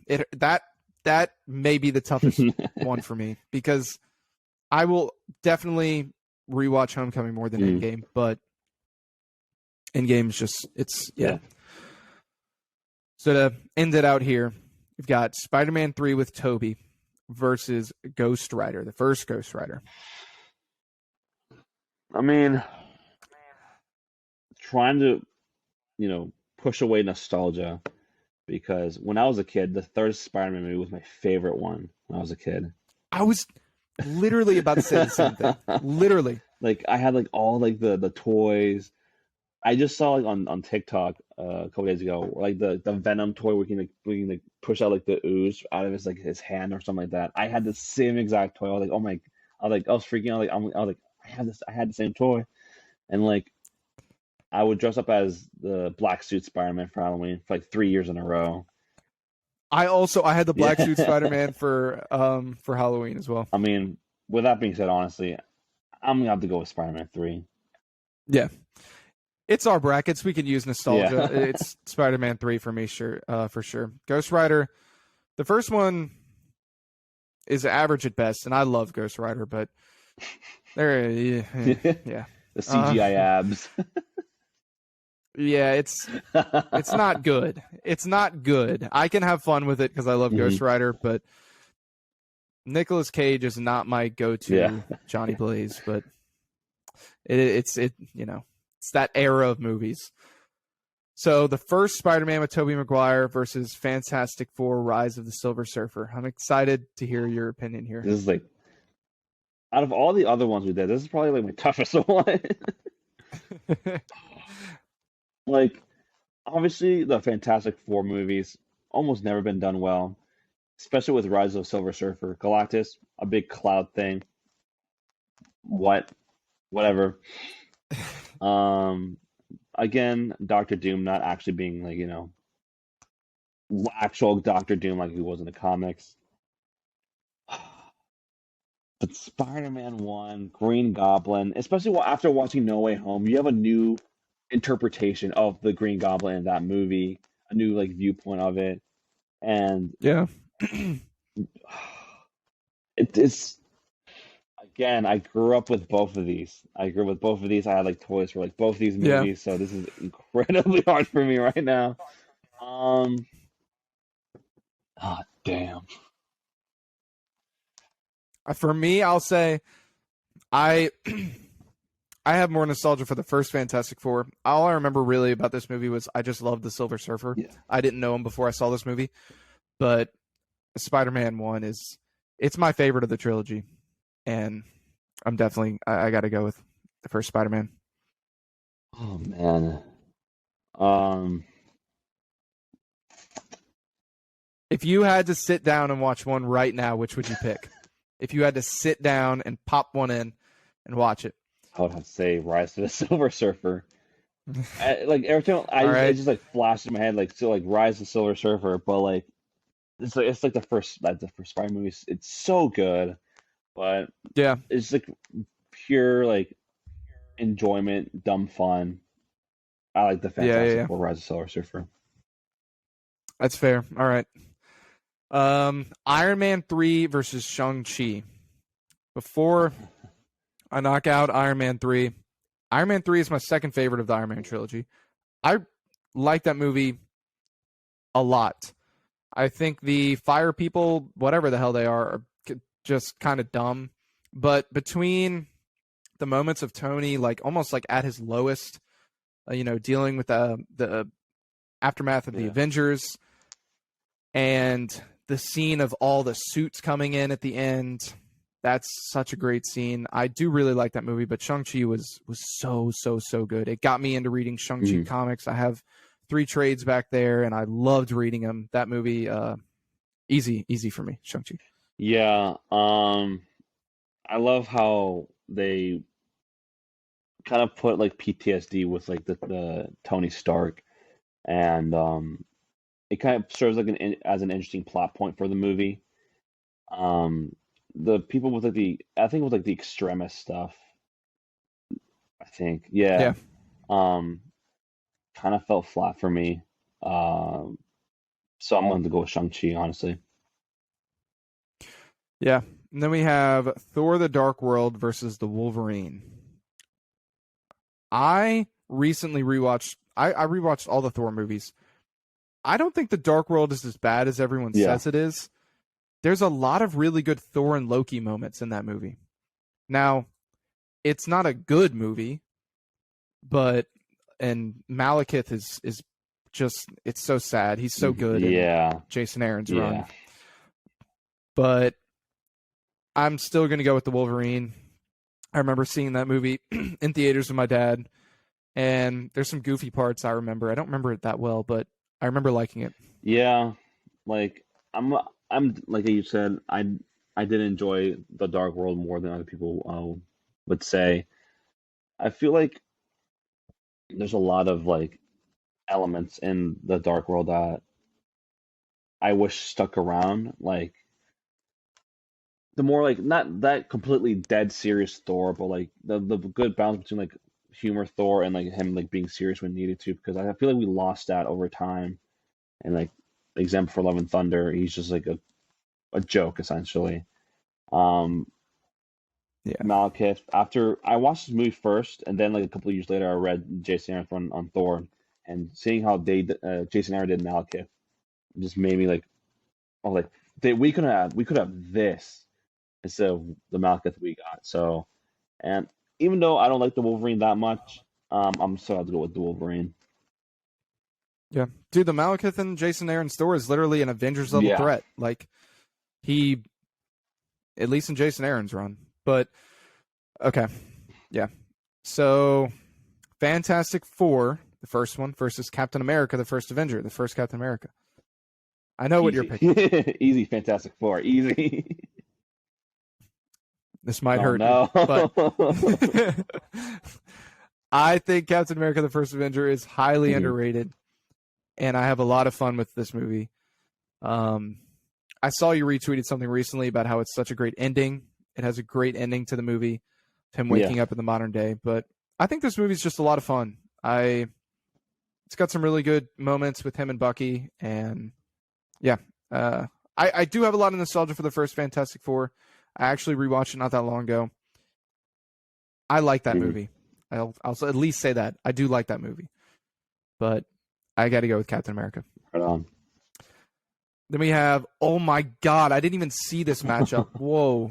That may be the toughest one for me because I will definitely rewatch Homecoming more than Endgame, but Endgame's just So to end it out here, we've got Spider-Man 3 with Tobey versus Ghost Rider, the first Ghost Rider. I mean, trying to, push away nostalgia because when I was a kid, the third Spider-Man movie was my favorite one when I was a kid. I was literally about to say the same thing. Literally. Like I had like all like the toys. I just saw like on TikTok a couple days ago, like the Venom toy where we can push out like the ooze out of his hand or something like that. I had the same exact toy. I was like, oh my! I was freaking out. I had the same toy, and like I would dress up as the black suit Spider-Man for Halloween for like 3 years in a row. I had the black suit Spider-Man for Halloween as well. I mean, with that being said, honestly, I'm gonna have to go with Spider-Man 3. Yeah. It's our brackets. We could use nostalgia. Yeah. It's Spider-Man 3 for me, for sure. Ghost Rider, the first one is average at best, and I love Ghost Rider, but yeah. The CGI abs. Yeah, it's not good. It's not good. I can have fun with it because I love Ghost Rider, but Nicolas Cage is not my go-to Johnny Blaze, but it's that era of movies. So the first Spider-Man with Tobey Maguire versus Fantastic Four: Rise of the Silver Surfer. I'm excited to hear your opinion here. This is like, out of all the other ones we did, this is probably like my toughest one. Like, obviously, the Fantastic Four movies almost never been done well, especially with Rise of the Silver Surfer. Galactus, a big cloud thing. Whatever. Again, Doctor Doom not actually being like, actual Doctor Doom like he was in the comics. But Spider-Man 1, Green Goblin, especially after watching No Way Home, you have a new interpretation of the Green Goblin in that movie, a new like viewpoint of it. And it's again, I grew up with both of these. I had like toys for like both these movies, so this is incredibly hard for me right now. Damn. For me, I'll say I have more nostalgia for the first Fantastic Four. All I remember really about this movie was I just loved the Silver Surfer. Yeah. I didn't know him before I saw this movie, but Spider-Man 1 it's my favorite of the trilogy. And I'm definitely I got to go with the first Spider-Man. Oh man. Um, If you had to sit down and watch one right now, which would you pick? If you had to sit down and pop one in and watch it. I would have to say Rise of the Silver Surfer. Like every time All it right. just like flashed in my head, like so like Rise of the Silver Surfer, but like it's like the first Spider movie. It's so good, but Yeah. it's like pure like enjoyment, dumb fun. I like the Yeah, yeah, Fantastic yeah. Four, Rise of the Silver Surfer. That's fair. All right. Iron Man 3 versus Shang-Chi. Before I knock out Iron Man 3 is my second favorite of the Iron Man trilogy. I like that movie a lot. I think the fire people, whatever the hell they are just kind of dumb. But between the moments of Tony, like almost like at his lowest, dealing with the aftermath of the Yeah. Avengers, and the scene of all the suits coming in at the end. That's such a great scene. I do really like that movie, but Shang-Chi was so good. It got me into reading Shang-Chi Mhm. comics. I have 3 trades back there, and I loved reading them. That movie, easy for me, Shang-Chi. Yeah. I love how they kind of put like PTSD with like the Tony Stark, and it kind of serves like as an interesting plot point for the movie. Um, the people with like I think with like the extremist stuff, I think, yeah, Yeah, um, kind of felt flat for me. Um, so I'm going to go with Shang-Chi, honestly. yeah. And then we have Thor: The Dark World versus the Wolverine. I recently rewatched. I rewatched all the Thor movies. I don't think the Dark World is as bad as everyone Yeah. says it is. There's a lot of really good Thor and Loki moments in that movie. Now, it's not a good movie, but and Malekith is just it's so sad. He's so good in Yeah. Jason Aaron's run. Yeah. But I'm still gonna go with the Wolverine. I remember seeing that movie in theaters with my dad, and there's some goofy parts I remember. I don't remember it that well, but I remember liking it. Yeah. Like I'm I'm like you said, I did enjoy the Dark World more than other people would say. I feel like there's a lot of like elements in the Dark World that I wish stuck around. Like the more like not that completely dead serious Thor, but like the good balance between like humor Thor and like him like being serious when needed to, because I feel like we lost that over time. And like example for Love and Thunder, he's just like a joke essentially. Um, Yeah. Malekith. After I watched this movie first, and then like a couple of years later, I read Jason Aaron's run on Thor, and seeing how Jason Aaron did Malekith just made me like, oh, like we could have this instead of the Malekith we got. So, and even though I don't like the Wolverine that much, I'm still have to go with the Wolverine. Yeah. Dude, the Malekith and Jason Aaron's Thor is literally an Avengers level Yeah. threat. Like he at least in Jason Aaron's run. But okay. Yeah. So Fantastic Four, the first one, versus Captain America, the first Avenger, the first Captain America. I know what you're Easy. picking. Easy Fantastic Four. Easy. This might Oh hurt you, no. but I think Captain America: The First Avenger is highly Mhm. underrated, and I have a lot of fun with this movie. I saw you retweeted something recently about how it's such a great ending. It has a great ending to the movie, him Yeah. waking up in the modern day. But I think this movie's just a lot of fun. It's got some really good moments with him and Bucky, and yeah, I do have a lot of nostalgia for the first Fantastic Four. I actually rewatched it not that long ago. I like that Mhm. movie. I'll at least say that. I do like that movie. But I got to go with Captain America. Right on. Then we have, oh my God, I didn't even see this matchup. Whoa.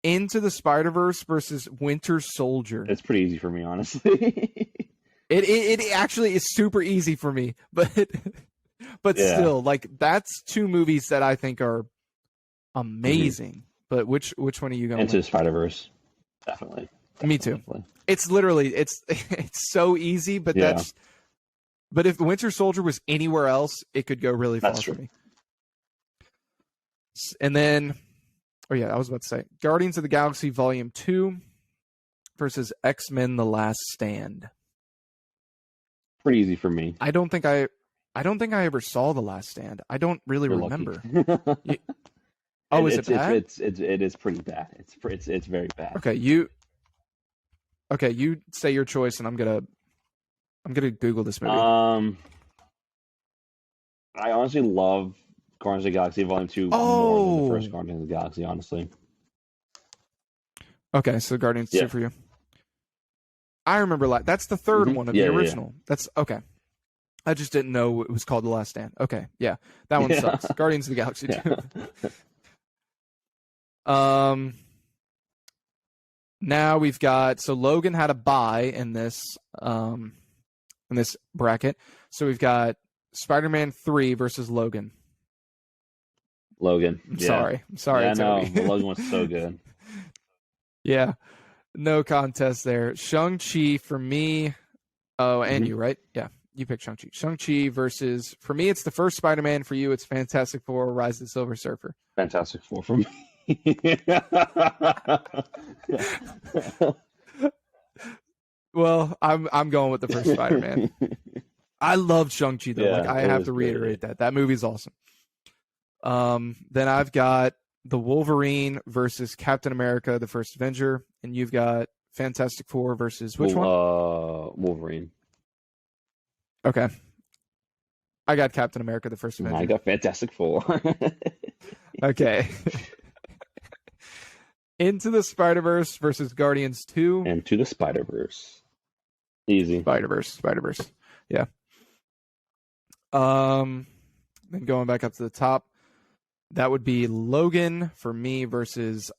Into the Spider-Verse versus Winter Soldier. It's pretty easy for me, honestly. It actually is super easy for me, but Yeah. still, like that's 2 movies that I think are hmm amazing. But which one are you going Into with? the Spider-Verse. Definitely. Me too. Definitely. It's literally it's so easy, but Yeah. but if Winter Soldier was anywhere else, it could go really far That's for true. me. And then, oh yeah, I was about to say Guardians of the Galaxy Volume 2 versus X-Men: The Last Stand. Pretty easy for me. I don't think I ever saw The Last Stand. I don't really You're remember. lucky. Oh, is it bad? It is pretty bad. It's very bad. Okay, you say your choice, and I'm gonna Google this movie. I honestly love Guardians of the Galaxy Volume 2 more than the first Guardians of the Galaxy, honestly. Okay, so Guardians 2 for you. I remember that's the third one of the original. That's okay. I just didn't know it was called The Last Stand. Okay, yeah. That one sucks. Guardians of the Galaxy 2. Now we've got Logan had a bye in this bracket. So we've got Spider-Man 3 versus Logan. Logan. I'm sorry. Yeah, Toby. no, Logan was so good. Yeah. No contest there. Shang-Chi for me. Oh, and you, right? Yeah. You picked Shang-Chi. Shang-Chi versus, for me, it's the first Spider-Man. For you, it's Fantastic Four, Rise of the Silver Surfer. Fantastic Four for me. Well, I'm going with the first Spider-Man. I love Shang-Chi though. Yeah, I have to reiterate that movie's awesome. Then I've got the Wolverine versus Captain America: The First Avenger, and you've got Fantastic Four versus which one? Wolverine. Okay. I got Captain America: The First Avenger. I got Fantastic Four. Okay. Into the Spider-Verse versus Guardians 2. Into the Spider-Verse. Easy. Spider-Verse. Yeah. Then going back up to the top, that would be Logan for me versus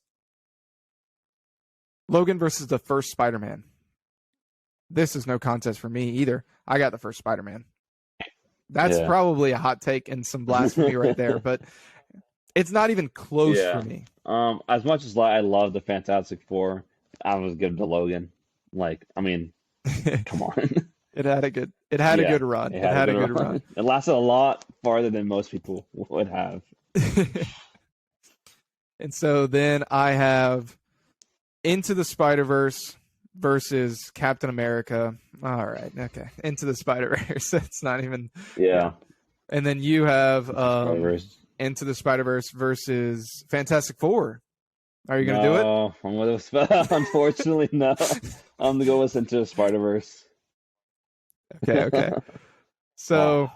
the first Spider-Man. This is no contest for me either. I got the first Spider-Man. That's probably a hot take and some blasphemy right there, but it's not even close for me. As much as I love the Fantastic Four, I was giving to Logan. Like, I mean, come on. It had a good run. It had a good run. It lasted a lot farther than most people would have. And so then I have Into the Spider-Verse versus Captain America. All right, okay. Into the Spider-Verse. It's not even. Yeah. And then you have Into the Spider-Verse versus Fantastic Four. Are you going to do it? No, I'm going to. Unfortunately, no. I'm going to go with Into the Spider-Verse. Okay. So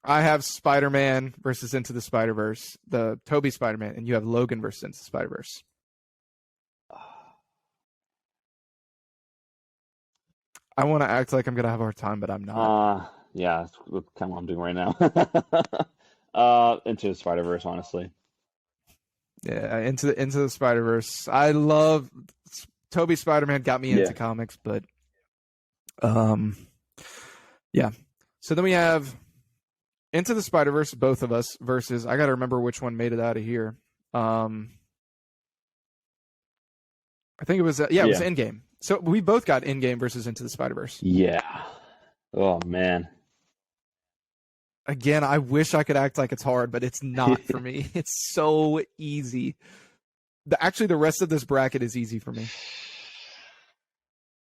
I have Spider-Man versus Into the Spider-Verse, the Tobey Spider-Man, and you have Logan versus Into the Spider-Verse. I want to act like I'm going to have a hard time, but I'm not. Yeah, that's kind of what I'm doing right now. Into the Spider-Verse, honestly. Yeah, into the Spider-Verse. I love Tobey Spider-Man got me into comics, but yeah. So then we have Into the Spider-Verse, both of us, versus I got to remember which one made it out of here. I think it was it was Endgame. So we both got Endgame versus Into the Spider-Verse. Yeah. Oh man. Again, I wish I could act like it's hard, but it's not for me. It's so easy. Actually, the rest of this bracket is easy for me.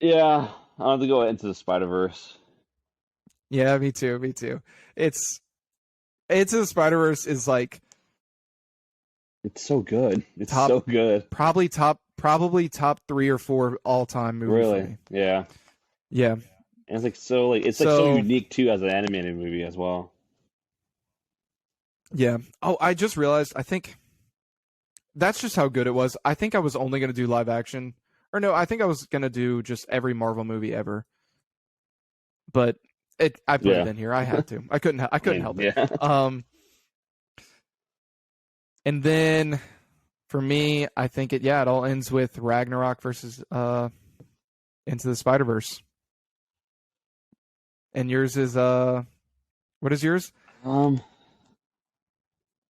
Yeah, I'll have to go Into the Spider-Verse. Yeah, me too. It's Into the Spider-Verse is like it's so good. It's so good. Probably top 3 or 4 all-time movie. Really? For me. Yeah. Yeah. And it's so unique too as an animated movie as well. Yeah. Oh, I just realized. I think that's just how good it was. I think I was only going to do live action, or no, I think I was going to do just every Marvel movie ever. But I put it in here. I had to. I couldn't help it. And then for me, I think it all ends with Ragnarok versus Into the Spider-Verse. And yours is what is yours?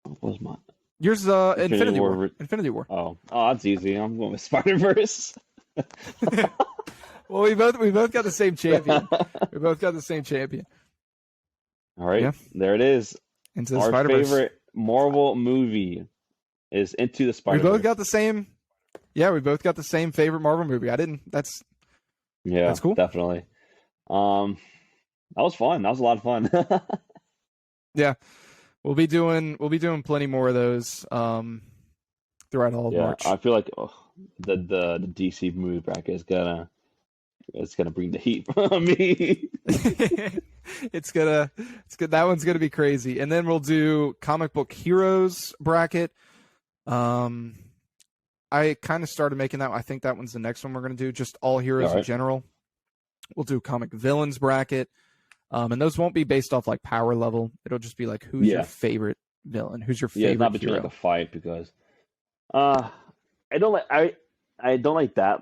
What was mine? Yours is Infinity War. Infinity War. Oh, that's easy. I'm going with Spider-Verse. Well, we both got the same champion. We both got the same champion. All right, Yeah, there it is. Into the Our Spider Verse. favorite Marvel movie is Into the We both Spider-Verse. got the same. Yeah, we both got the same favorite Marvel movie. I didn't. Yeah, That's cool. definitely. Um, that was fun. That was a lot of fun. Yeah, we'll be doing plenty more of those throughout all of Yeah, I March. feel like the DC movie bracket is gonna it's gonna bring the heat on me. It's good. That one's gonna be crazy. And then we'll do comic book heroes bracket. Um, I kind of started making that. I think that one's the next one we're gonna do. Just all All heroes in right. general. We'll do comic villains bracket. And those won't be based off like power level. It'll just be like who's your Yeah, favorite villain, who's your yeah. It's not favorite between like a hero. fight because uh I don't like I don't like that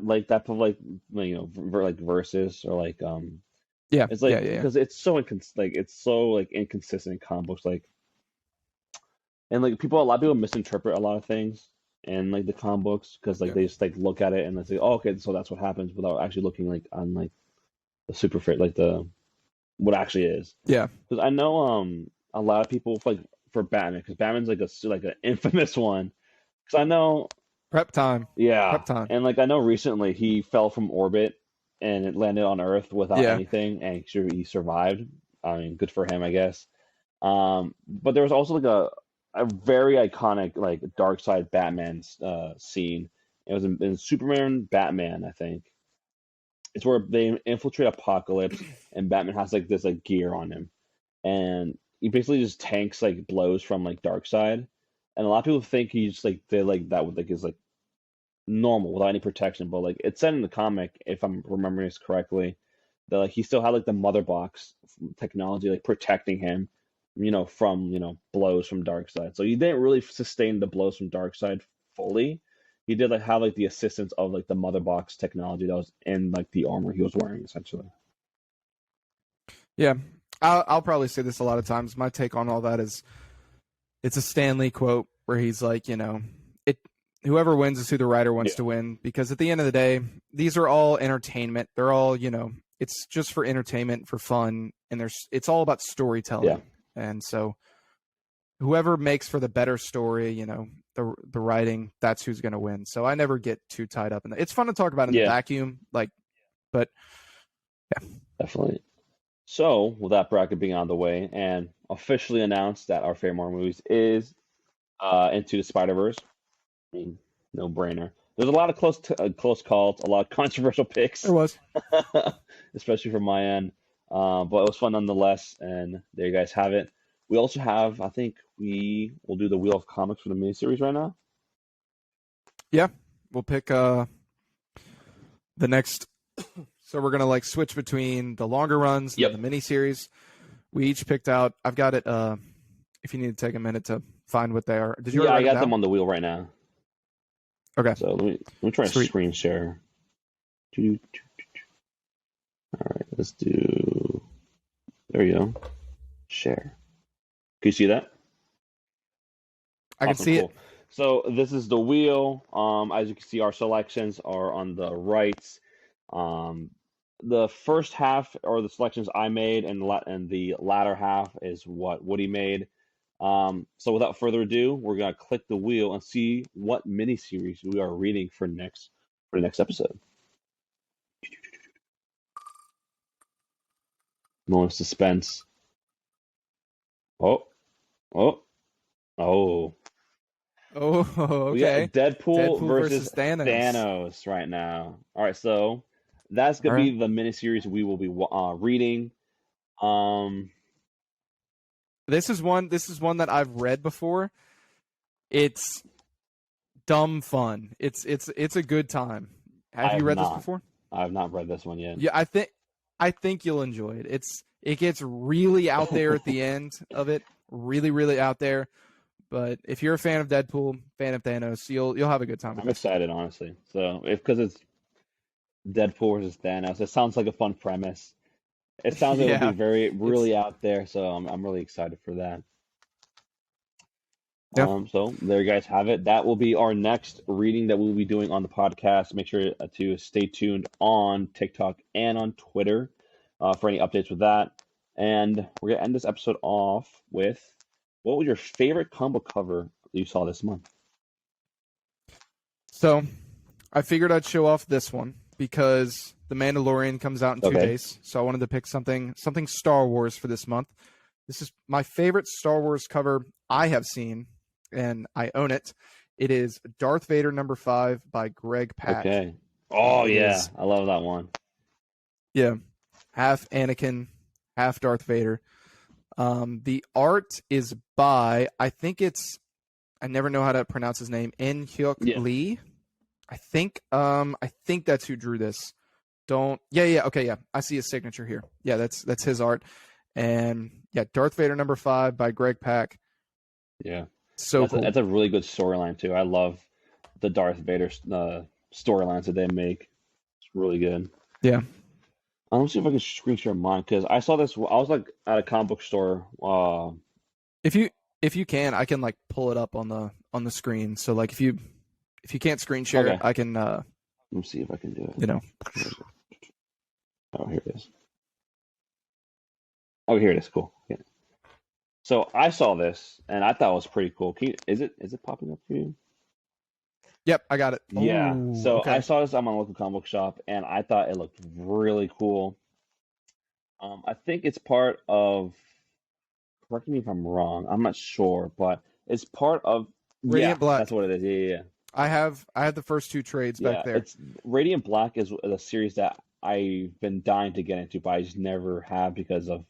of like versus or like Yeah, it's yeah, like yeah, yeah. because it's so like inconsistent in comic books like and like a lot of people misinterpret a lot of things in like the comic books because like Yeah. they just like look at it and they say oh okay so that's what happens without actually looking like on like the super fit like the what actually is Yeah. because I know a lot of people like for Batman because Batman's like like an infamous one because I know Prep time. yeah Prep time. and like I know recently he fell from orbit and it landed on Earth without Yeah. anything and he survived. I mean good for him I guess. But there was also like a very iconic like Dark Side Batman scene. It was in Superman Batman, I think. It's where they infiltrate Apocalypse and Batman has like this like gear on him, and he basically just tanks like blows from like Dark Side, and a lot of people think he's like they like that with like is like normal without any protection, but like it's said in the comic if I'm remembering this correctly that like he still had like the mother box technology like protecting him from blows from dark side so he didn't really sustain the blows from dark side fully he did like have like the assistance of like the mother box technology that was in like the armor he was wearing essentially. Yeah. I'll probably say this a lot of times. My take on all that is it's a Stanley quote where he's like, it whoever wins is who the writer wants Yeah, to win because at the end of the day, these are all entertainment. They're all, it's just for entertainment, for fun, and it's all about yeah, storytelling. And so whoever makes for the better story, the writing, that's who's going to win. So I never get too tied up in that. It's fun to talk about in the yeah, vacuum, like, but yeah. definitely. So with that bracket being out of the way and officially announced that our favorite Marvel movies is Into the Spider-Verse. I mean, no brainer. There's a lot of close calls, a lot of controversial There picks, was. especially from my end. But it was fun nonetheless, and there you guys have it. We also have, I think we will do the Wheel of Comics for the miniseries right now. Yeah. We'll pick the next. So we're gonna like switch between the longer runs and Yep. then the mini series. We each picked out. I've got it. If you need to take a minute to find what they are, did you Yeah, already I write them got them down? on the wheel right now. Okay, So let me try to sweet. screen share. All right, let's do. There you go. Share. Can you see that? I can Awesome, see it. cool. So this is the wheel. As you can see, our selections are on the right. Um, the first half are the selections I made, and the latter half is what Woody made. So without further ado, we're gonna click the wheel and see what miniseries we are reading for the next episode. Moment of suspense. Oh, oh, oh. Oh, We got okay. Deadpool Deadpool versus versus Thanos. Thanos right now. All right, so that's All gonna right. be the miniseries we will be reading. Um, This is one. This is one that I've read before. It's dumb fun. It's a good time. I Have you have read this not. before? I have not read this one yet. Yeah, I think you'll enjoy it. It gets really out there at the end of it. Really, really out there. But if you're a fan of Deadpool, fan of Thanos, you'll have a good time with I'm this. excited, honestly. So if because it's Deadpool versus Thanos, it sounds like a fun premise. It sounds like it'll be Yeah, very it's really out there. So I'm really excited for that. Yeah. So there you guys have it. That will be our next reading that we'll be doing on the podcast. Make sure to stay tuned on TikTok and on Twitter for any updates with that. And we're gonna end this episode off with, what was your favorite comic book cover that you saw this month? So I figured I'd show off this one because The Mandalorian comes out in 2 days. So I wanted to pick something Star Wars for this month. This is my favorite Star Wars cover I have seen, and I own it. It is Darth Vader #5 by Greg Pak. Okay. Oh yeah, I love that one. Yeah, half Anakin, half Darth Vader. The art is by, I never know how to pronounce his name, In Hyuk Lee. I think that's who drew this. Okay, I see his signature here. Yeah, that's his art. And yeah, Darth Vader #5 by Greg Pak. Yeah. So that's cool. That's a really good storyline too. I love the Darth Vader storylines that they make. It's really good. Yeah. Let's see if I can screen share mine, because I saw this. I was like at a comic book store. If you can, I can like pull it up on the screen. So like if you can't screen share it, I can. Let me see if I can do it. You know. Oh, here it is. Oh, here it is. Cool. Yeah. So I saw this and I thought it was pretty cool. Is it popping up for you? Yep, I got it. Yeah. Ooh, so okay. I saw this on my local comic book shop and I thought it looked really cool. I think it's part of. Correct me if I'm wrong. I'm not sure, but it's part of Radiant Black. That's what it is. Yeah. I have the first 2 trades back there. It's Radiant Black is a series that I've been dying to get into, but I just never have because of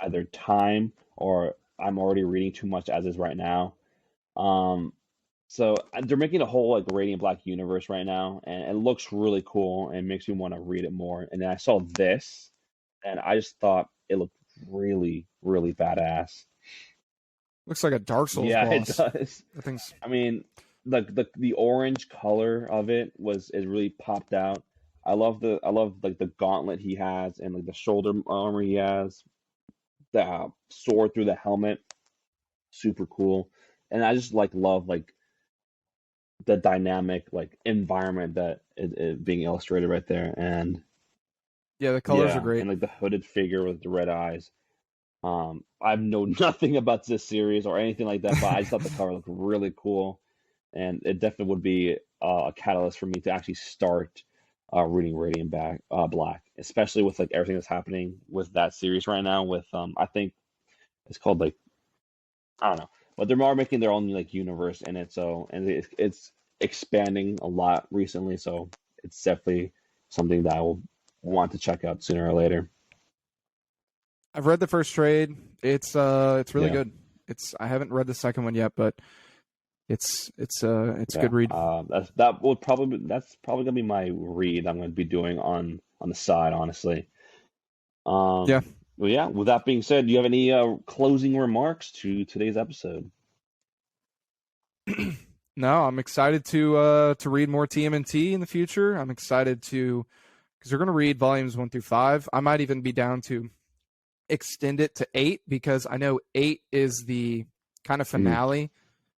either time or I'm already reading too much as is right now. So they're making a whole like Radiant Black universe right now, and it looks really cool and makes me want to read it more. And then I saw this, and I just thought it looked really, really badass. Looks like a Dark Souls boss. It does. That thing's... I mean, the orange color of it really popped out. I love like the gauntlet he has and like the shoulder armor he has, the sword through the helmet, super cool. And I just love like the dynamic like environment that is being illustrated right there. And yeah, the colors are great. And like the hooded figure with the red eyes. I know nothing about this series or anything like that, but I just thought the cover looked really cool, and it definitely would be a catalyst for me to actually start reading Radiant Black, especially with like everything that's happening with that series right now. With I think it's called like, I don't know, but they're making their own like universe in it. So it's expanding a lot recently, so it's definitely something that I will want to check out sooner or later. I've read the first trade. It's really good. I haven't read the second one yet, but it's a good read. That's probably gonna be my read I'm gonna be doing on the side, honestly. Yeah. Well, yeah. With that being said, do you have any closing remarks to today's episode? No, I'm excited to read more TMNT in the future. I'm excited because we're gonna read volumes 1 through 5. I might even be down to extend it to 8 because I know 8 is the kind of finale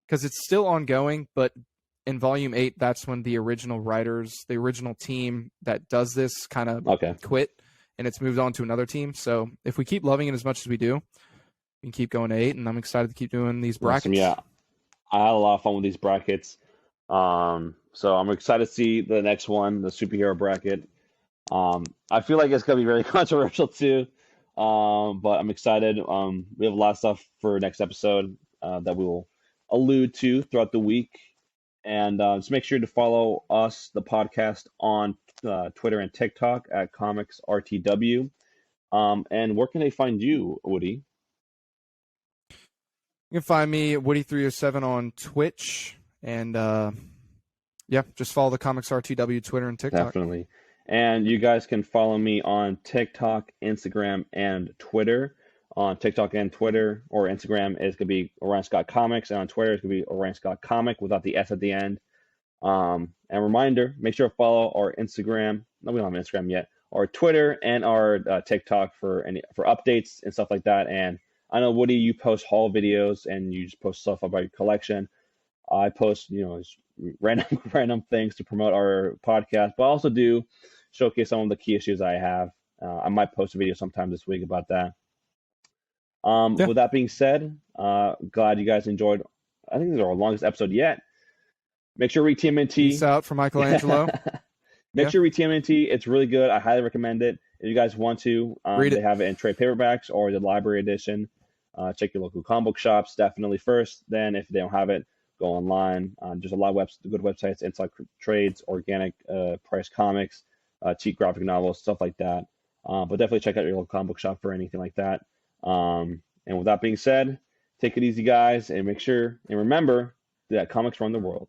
because it's still ongoing, but in volume 8 that's when the original writers, the original team that does this kind of quit and it's moved on to another team. So if we keep loving it as much as we do, we can keep going to 8, and I'm excited to keep doing these brackets. Awesome. Yeah, I had a lot of fun with these brackets. So I'm excited to see the next one, the superhero bracket. I feel like it's gonna be very controversial too. But I'm excited. We have a lot of stuff for next episode that we will allude to throughout the week. And just make sure to follow us, the podcast, on Twitter and TikTok at ComicsRTW. And where can they find you, Woody? You can find me at Woody307 on Twitch. And just follow the ComicsRTW Twitter and TikTok. Definitely. And you guys can follow me on TikTok, Instagram, and Twitter. On TikTok and Twitter, or Instagram, it's going to be Orion Scott Comics, and on Twitter, it's going to be Orion Scott Comic without the S at the end. And reminder, make sure to follow our Instagram. No, we don't have an Instagram yet. Our Twitter and our TikTok for updates and stuff like that. And I know, Woody, you post haul videos and you just post stuff about your collection. I post, just random random things to promote our podcast, but I also do showcase some of the key issues I have. I might post a video sometime this week about that. Yeah. With that being said, glad you guys enjoyed. I think this is our longest episode yet. Make sure to read Peace TMNT. out for Michelangelo. Make Yeah. sure to read TMNT. It's really good. I highly recommend it. If you guys want to, Read they it. have it in trade paperbacks or the library edition. Check your local comic book shops definitely first. Then, if they don't have it, go online. There's a lot of good websites, Inside Trades, Organic Price Comics, cheap graphic novels, stuff like that. But definitely check out your local comic book shop for anything like that. And with that being said, take it easy, guys, and make sure and remember that comics run the world.